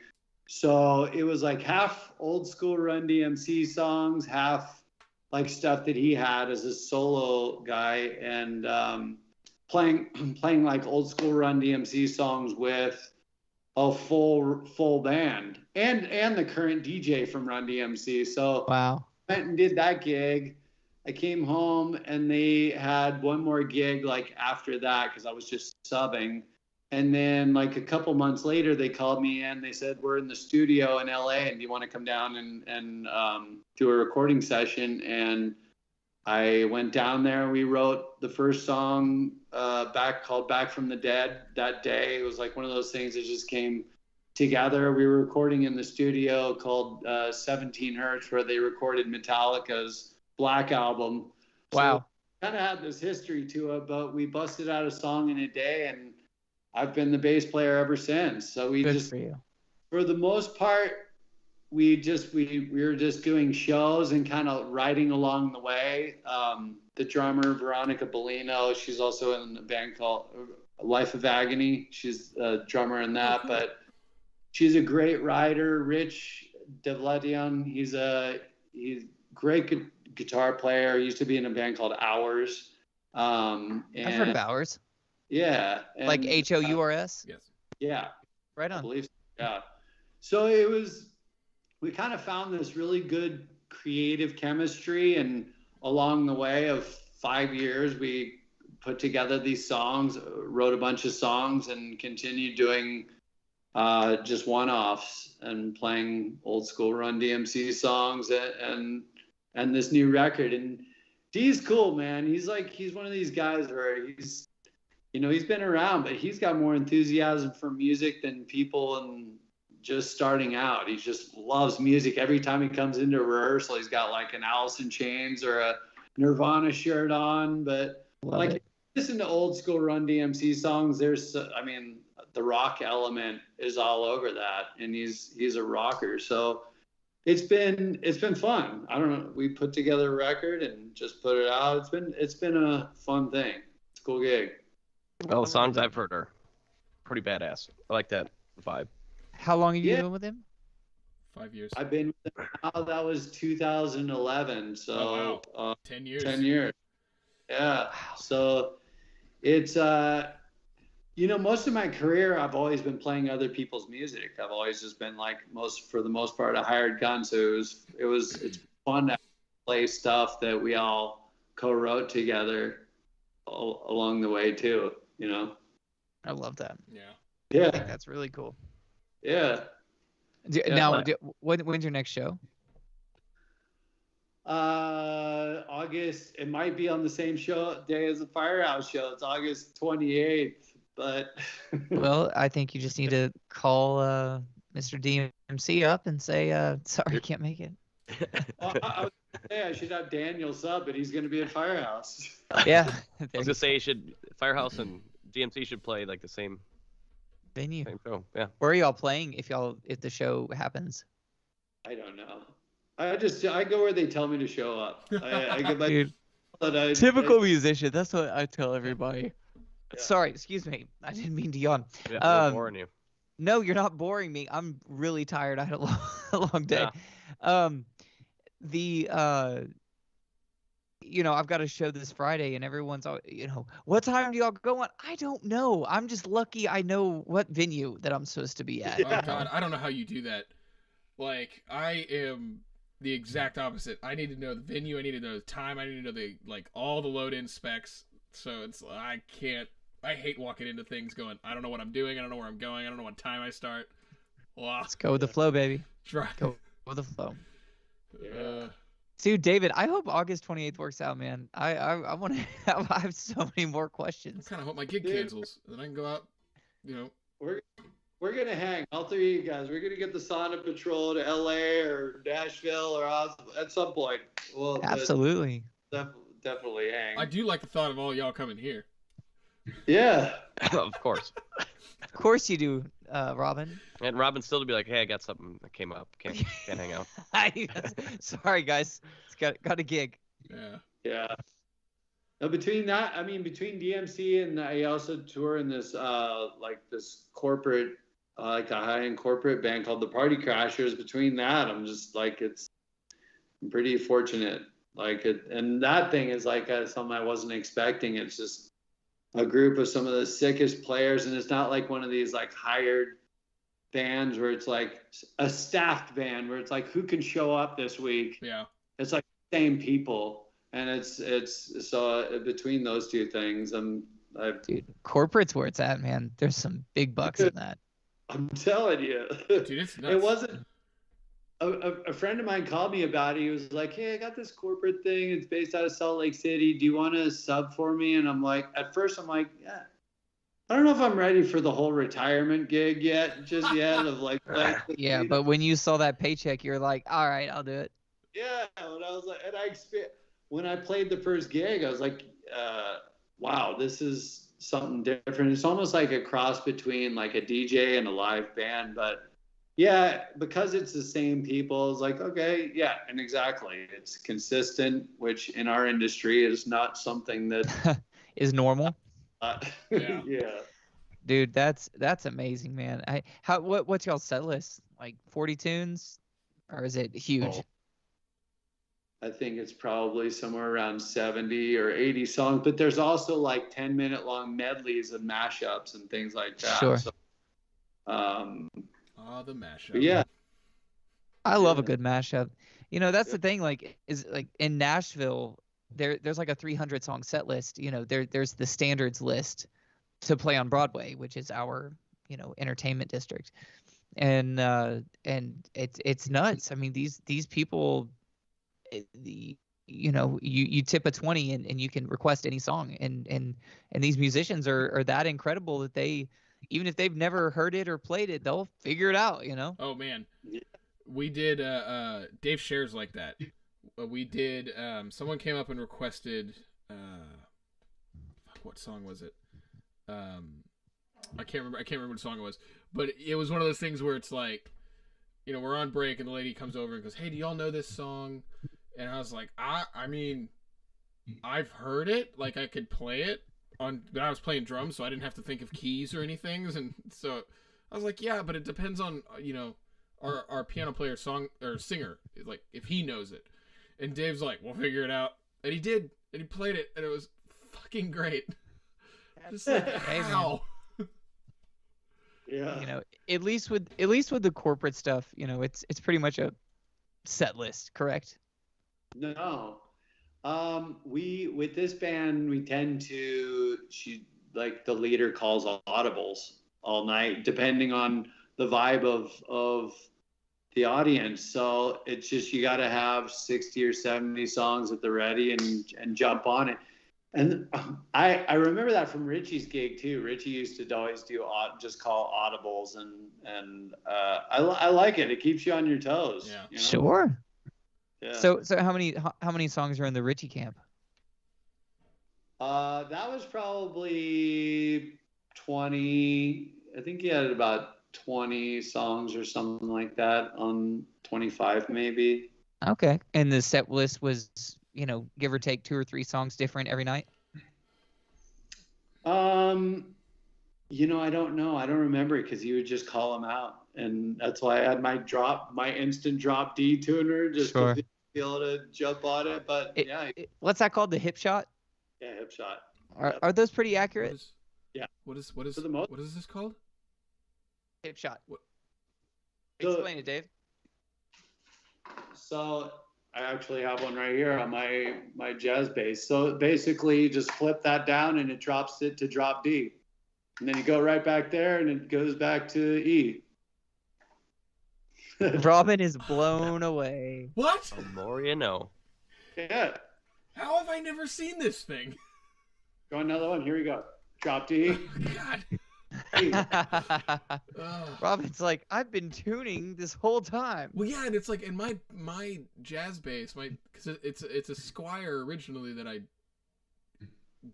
So it was like half old school Run DMC songs, half like stuff that he had as a solo guy, and playing like old school Run DMC songs with a full band and the current DJ from Run DMC. So wow. I went and did that gig. I came home and they had one more gig like after that because I was just subbing. And then like a couple months later, they called me in. They said, we're in the studio in LA and do you want to come down and do a recording session? And I went down there. We wrote the first song called Back from the Dead that day. It was like one of those things that just came together. We were recording in the studio called 17 Hertz, where they recorded Metallica's Black Album. Wow. So kind of had this history to it, but we busted out a song in a day, and I've been the bass player ever since. So for the most part, we were just doing shows and kind of riding along the way. The drummer, Veronica Bellino, she's also in a band called Life of Agony. She's a drummer in that, but she's a great rider. Rich Devletian, he's great guitar player. He used to be in a band called Hours. I've heard of Hours. Yeah. And, like HOURS? Yes. Yeah. Right on. I believe so. Yeah. So we kind of found this really good creative chemistry, and along the way of 5 years, we put together these songs, wrote a bunch of songs, and continued doing just one-offs and playing old school Run DMC songs and this new record. And D's cool, man. He's one of these guys where he's been around, but he's got more enthusiasm for music than people and just starting out. He just loves music. Every time he comes into a rehearsal, he's got like an Alice in Chains or a Nirvana shirt on. But listen to old school Run DMC songs. The rock element is all over that, and he's a rocker. So it's been fun. I don't know. We put together a record and just put it out. It's been a fun thing. It's a cool gig. Well, the songs I've heard are pretty badass. I like that vibe. How long have you been with him? 5 years. I've been with him now. That was 2011. So 10 years. 10 years. Yeah. So it's Most of my career, I've always been playing other people's music. I've always just been like for the most part, a hired gun. So it's fun to play stuff that we all co-wrote together along the way too. I love that. Yeah. I Yeah, think that's really cool. yeah. Now, when's your next show? August. It might be on the same day as the Firehouse show. It's August 28th. But Well, I think you just need to call Mr. DMC up and say, sorry, I can't make it. Well, I was gonna say I should have Daniel sub, but he's going to be at Firehouse. Yeah. I was gonna say Firehouse and DMC should play like the same venue. show. Yeah. Where are y'all playing if the show happens? I don't know. I go where they tell me to show up. I go back. Dude, typical musician. That's what I tell everybody. Yeah. Sorry, excuse me. I didn't mean to yawn. Yeah, we're boring you. No, you're not boring me. I'm really tired. I had a long day. Yeah. I've got a show this Friday, and everyone's all, what time do y'all go on? I don't know. I'm just lucky I know what venue that I'm supposed to be at. Oh God, I don't know how you do that. Like, I am the exact opposite. I need to know the venue. I need to know the time. I need to know all the load-in specs. So it's I hate walking into things going, I don't know what I'm doing. I don't know where I'm going. I don't know what time I start. Let's go with the flow, baby. Try. Go with the flow. Yeah. Dude, David, I hope August 28th works out, man. I want to. I have so many more questions. I kind of hope my gig cancels, and then I can go out. We're gonna hang, all three of you guys. We're gonna get the Sauna Patrol to LA or Nashville or at some point. Well, absolutely. Definitely hang. I do like the thought of all y'all coming here. Yeah. Of course. Of course you do, Robin. And Robin still to be like, hey, I got something that came up. Can't hang out. Sorry, guys. It's got a gig. Yeah. Yeah. Now, between DMC and I also tour in this this corporate, like a high-end corporate band called the Party Crashers. Between that, I'm just like I'm pretty fortunate. And that thing is something I wasn't expecting. It's just a group of some of the sickest players, and it's not like one of these like bands where it's like a staffed band where it's like who can show up this week. Yeah, it's like the same people, and it's so between those two things, dude, corporate's where it's at, man. There's some big bucks in that. I'm telling you, dude, it's nuts. It wasn't. A friend of mine called me about it. He was like, hey, I got this corporate thing. It's based out of Salt Lake City. Do you want to sub for me? And I'm like, at first I'm like, yeah. I don't know if I'm ready for the whole retirement gig yet. Yeah, but when you saw that paycheck, you're like, all right, I'll do it. Yeah, and I was like, when I played the first gig, I was like, wow, this is something different. It's almost like a cross between like a DJ and a live band, but yeah, because it's the same people, it's like, okay, yeah, and exactly. It's consistent, which in our industry is not something that is normal. Yeah. Yeah. Dude, that's amazing, man. What's y'all's set list? Like 40 tunes? Or is it huge? I think it's probably somewhere around 70 or 80 songs, but there's also like 10-minute long medleys of mashups and things like that. Sure. So, the mashup. Yeah. I love a good mashup. That's the thing, is in Nashville, there's like a 300 song set list. There's the standards list to play on Broadway, which is our, entertainment district. And it's nuts. I mean, these people, you tip a 20 and you can request any song. And these musicians are that incredible that they, even if they've never heard it or played it, they'll figure it out, Oh man. We did Dave shares like that. We did someone came up and requested what song was it? I can't remember what song it was. But it was one of those things where it's like, we're on break and the lady comes over and goes, "Hey, do y'all know this song?" And I was like, I mean, I've heard it, like I could play it but I was playing drums, so I didn't have to think of keys or anything. And so I was like, yeah, but it depends on, our piano player singer, like if he knows it. And Dave's like, we'll figure it out. And he did, and he played it, and it was fucking great. Just like, Hey, how? Yeah. You know, at least with the corporate stuff, you know, it's pretty much a set list, correct? No. We with this band we tend to like the leader calls audibles all night, depending on the vibe of the audience. So it's just you got to have 60 or 70 songs at the ready and jump on it. And I remember that from Ritchie's gig too. Ritchie used to always do just call audibles, and I like it. It keeps you on your toes. Yeah. You know? Sure. Yeah. So how many songs are in the Ritchie camp? That was probably 20. I think he had about 20 songs or something like that on 25 maybe. Okay. And the set list was, you know, give or take 2 or 3 songs different every night? You know, I don't know. I don't remember because he would just call them out. And that's why I had my instant drop D tuner just Sure. to be able to jump on it. But What's that called? The hip shot? yeah, hip shot. Are those pretty accurate? What is For the most. what is this called? Hip shot. What? Explain it, Dave. So I actually have one right here on my jazz bass. So basically you just flip that down and it drops it to drop D. And then you go right back there and it goes back to E. Robin is blown away. What? The more you know. Yeah. How have I never seen this thing? Go another one. Here we go. Drop D. God. E. Oh. Robin's like, I've been tuning this whole time. Well, yeah, and it's like in my jazz bass, because it's a Squire originally that I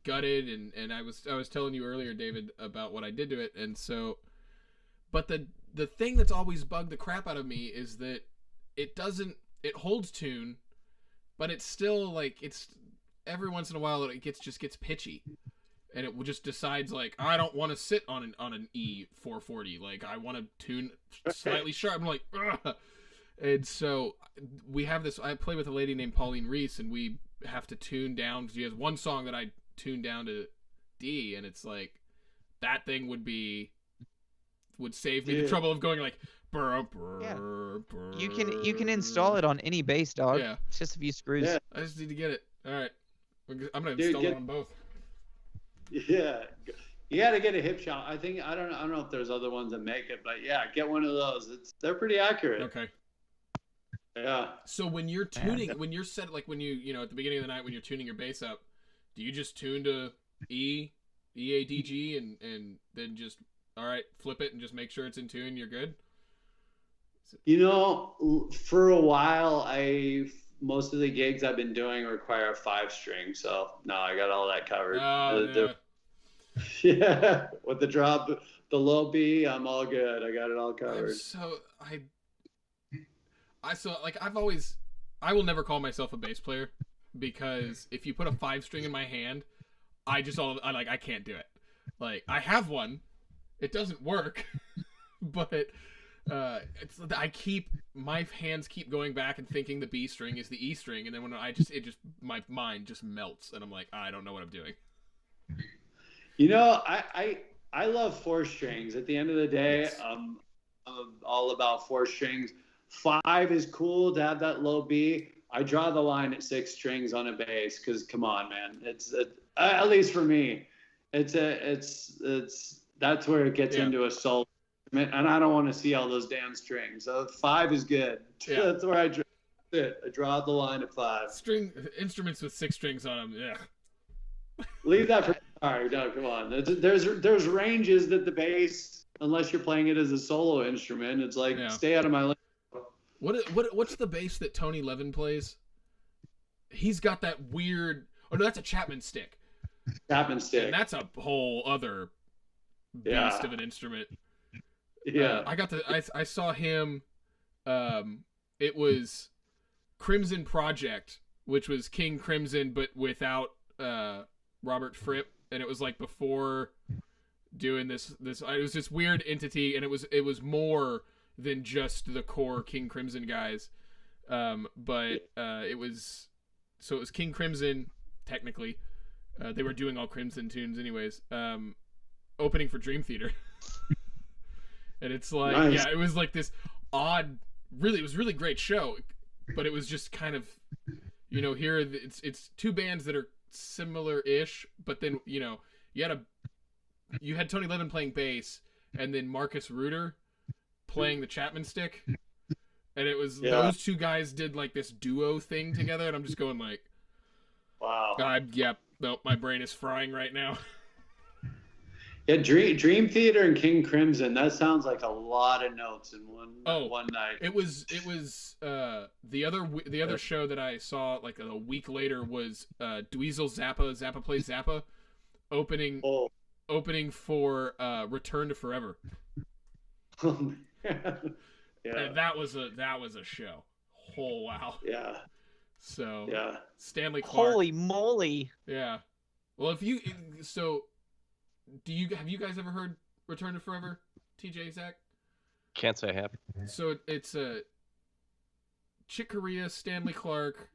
gutted, and I was telling you earlier, David, about what I did to it, and so, but the thing that's always bugged the crap out of me is that it holds tune, but it's still like it's every once in a while it just gets pitchy. And it just decides like I don't want to sit on an E 440. Like I want to tune slightly sharp. I'm like, ugh. And so we have this. I play with a lady named Pauline Reese, and we have to tune down. She has one song that I tune down to D, and it's like that thing would save me the trouble of going like. Burr, burr, Yeah. burr. You can install it on any bass, dog. Yeah. It's just a few screws. Yeah. I just need to get it. All right, I'm gonna Dude, install it on both. Yeah, you got to get a hip shot. I don't know if there's other ones that make it, but yeah, get one of those. They're pretty accurate. Okay. Yeah. So when you're tuning, when you're set, like when you know at the beginning of the night when you're tuning your bass up, do you just tune to E, A, D, G, and then just all right, flip it and just make sure it's in tune? You're good. You know, for a while, most of the gigs I've been doing require a 5-string, so no, I got all that covered. Oh, Yeah, with the drop, the low B, I'm all good. I got it all covered. I will never call myself a bass player because if you put a 5-string in my hand, I can't do it. Like I have one, it doesn't work, but my hands keep going back and thinking the B string is the E string, and then when my mind just melts, and I'm like, I don't know what I'm doing. You know, I love 4 strings. At the end of the day, Yes. I'm all about 4 strings. 5 is cool to have that low B. I draw the line at 6 strings on a bass because, come on, man, it's at least for me, it's that's where it gets into a solo, and I don't want to see all those damn strings. So 5 is good. Yeah. That's where I draw it. I draw the line at 5. String instruments with 6 strings on them, yeah. Leave that for. All right, no, come on. There's ranges that the bass, unless you're playing it as a solo instrument, it's like stay out of my lane. What's the bass that Tony Levin plays? He's got that weird. Oh no, that's a Chapman stick. Chapman stick. And that's a whole other beast of an instrument. Yeah. I saw him. It was Crimson Project, which was King Crimson, but without Robert Fripp, and it was like before doing this. It was this weird entity, and it was more than just the core King Crimson guys. But it was King Crimson technically. They were doing all Crimson tunes anyways. Opening for Dream Theater. And it's like, Nice. yeah, it was like this odd, it was really great show, but it was just kind of, here it's two bands that are similar-ish, but then, you had Tony Levin playing bass, and then Marcus Reuter playing the Chapman stick, and it was those two guys did like this duo thing together, and I'm just going like, Wow. My brain is frying right now. Yeah, Dream Theater and King Crimson. That sounds like a lot of notes in one night. It was the other show that I saw like a week later was Dweezil Zappa Plays Zappa opening for Return to Forever. Oh, yeah. And that was a show. Oh wow. Yeah. So yeah. Stanley Clark. Holy moly! Yeah. Well, have you guys ever heard Return to Forever, TJ, Zach? Can't say I have. So it's Chick Corea, Stanley Clark,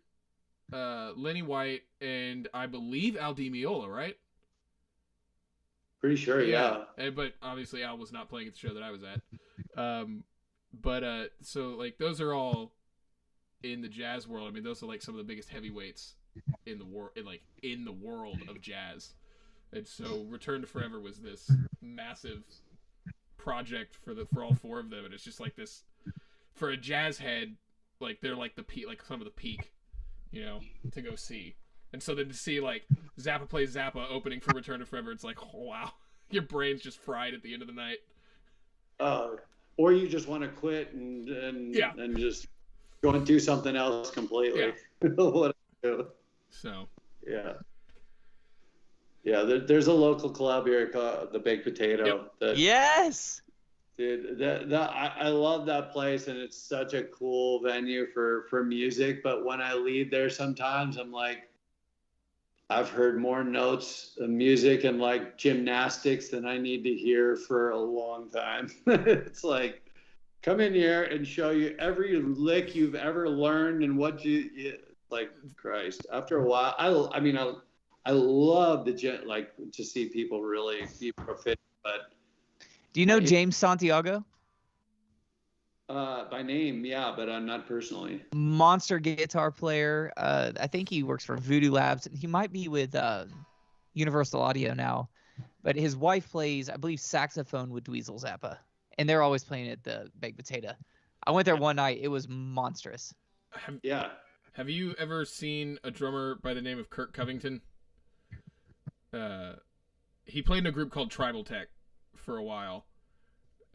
Lenny White, and I believe Al Di Meola, right? Pretty sure, yeah. But obviously Al was not playing at the show that I was at. So like those are all in the jazz world. I mean, those are like some of the biggest heavyweights in the world, in the world of jazz. And so Return to Forever was this massive project for all four of them, and it's just like this for a jazz head, like they're like the peak, like some of the peak, to go see. And so then to see like Zappa Plays Zappa opening for Return to Forever, it's like, oh, wow, your brain's just fried at the end of the night. Or you just want to quit and just go and do something else completely. Yeah. What I do. So yeah, there's a local club here called the Baked Potato. Yep. Yes. Dude, I love that place, and it's such a cool venue for music. But when I leave there, sometimes I'm like, I've heard more notes of music and like gymnastics than I need to hear for a long time. It's like, come in here and show you every lick you've ever learned and what you like. Christ, after a while, I love to see people really be proficient. But do you know James Santiago? By name, yeah, but not personally. Monster guitar player. I think he works for Voodoo Labs. He might be with Universal Audio now, but his wife plays, I believe, saxophone with Dweezil Zappa, and they're always playing at the Baked Potato. I went there one night. It was monstrous. Have you ever seen a drummer by the name of Kirk Covington? He played in a group called Tribal Tech for a while.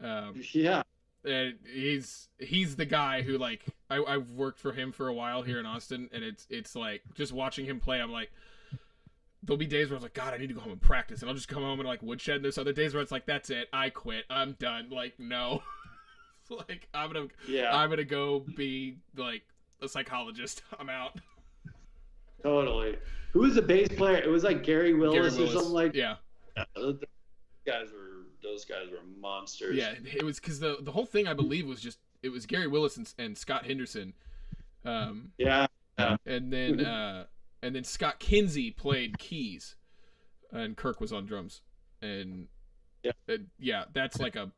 Yeah. And he's the guy who like I've worked for him for a while here in Austin, and it's like just watching him play, I'm like, there'll be days where I was like, God, I need to go home and practice, and I'll just come home and like woodshed. And there's other days where it's like, that's it, I quit, I'm done. Like, no. Like I'm gonna go be like a psychologist. I'm out. Totally. Who was the bass player? It was like Gary Willis or something like. Yeah. Those guys were monsters. Yeah, it was because the whole thing, I believe, was Gary Willis and Scott Henderson. Yeah. And then Scott Kinsey played keys, and Kirk was on drums. And that's like a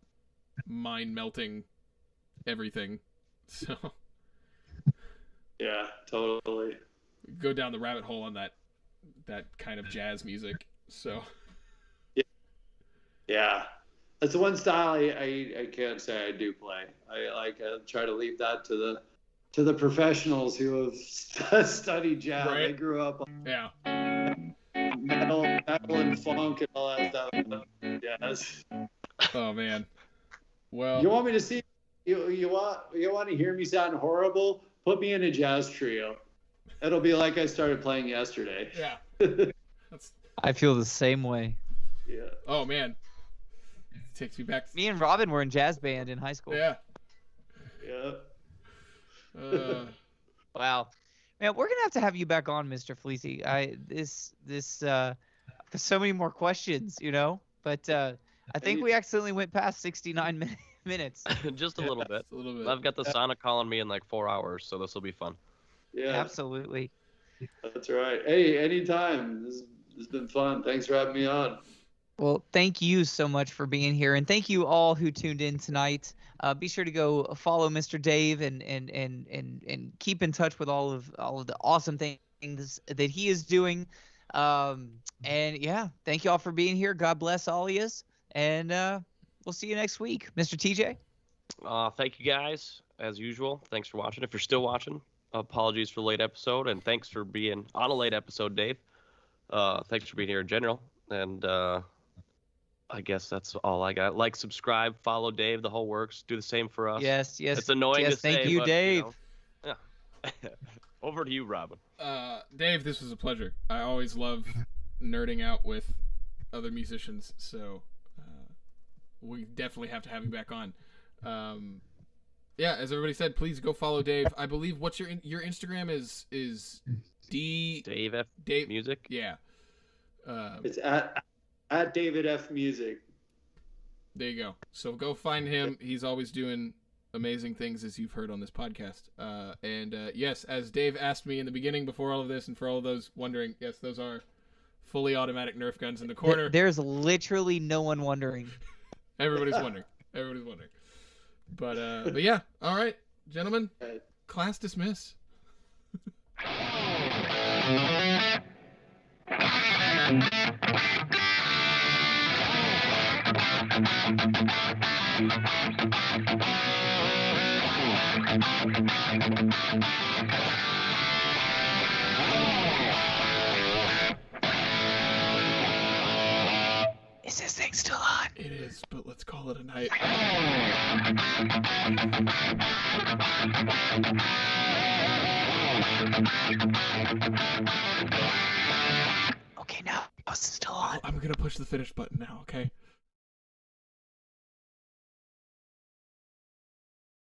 mind melting everything. So. Yeah, totally. Go down the rabbit hole on that kind of jazz music. So. Yeah, that's the one style I can't say I do play. I try to leave that to the professionals who have studied jazz. Right. They grew up on metal and funk and all that stuff. Jazz. Oh man. Well. You want me to see? You want to hear me sound horrible? Put me in a jazz trio. It'll be like I started playing yesterday. Yeah. I feel the same way. Yeah. Oh man. Takes me back. Me and Robin were in jazz band in high school. Yeah. Yeah. Wow. Man, we're gonna have you back on, Mr. Filice. There's so many more questions, but I think we accidentally went past 69 minutes. Just a little bit. A little bit. I've got the sauna calling me in like 4 hours, so this will be fun. Yeah. Absolutely. That's right. Hey, anytime. This has been fun. Thanks for having me on. Well, thank you so much for being here, and thank you all who tuned in tonight. Be sure to go follow Mr. Dave and keep in touch with all of the awesome things that he is doing. And yeah, thank you all for being here. God bless all of you, and we'll see you next week, Mr. TJ. Thank you guys, as usual. Thanks for watching. If you're still watching, apologies for the late episode, and thanks for being on a late episode, Dave. Thanks for being here in general, and I guess that's all I got. Like, subscribe, follow Dave, the whole works. Do the same for us. Yes. It's annoying to say, thank you, but, Dave. yeah. Over to you, Robin. Dave, this was a pleasure. I always love nerding out with other musicians, so we definitely have to have you back on. Yeah, as everybody said, please go follow Dave. I believe what's your Instagram is Dave F. Dave Music. Yeah. It's at David F Music. There you go. So go find him. He's always doing amazing things, as you've heard on this podcast. And yes, as Dave asked me in the beginning before all of this, and for all of those wondering, yes, those are fully automatic Nerf guns in the corner. There's literally no one wondering. Everybody's wondering. But yeah, all right, gentlemen, class dismiss. Is this thing still on? It is, but let's call it a night. Okay, now it's still on. I'm gonna push the finish button now, okay?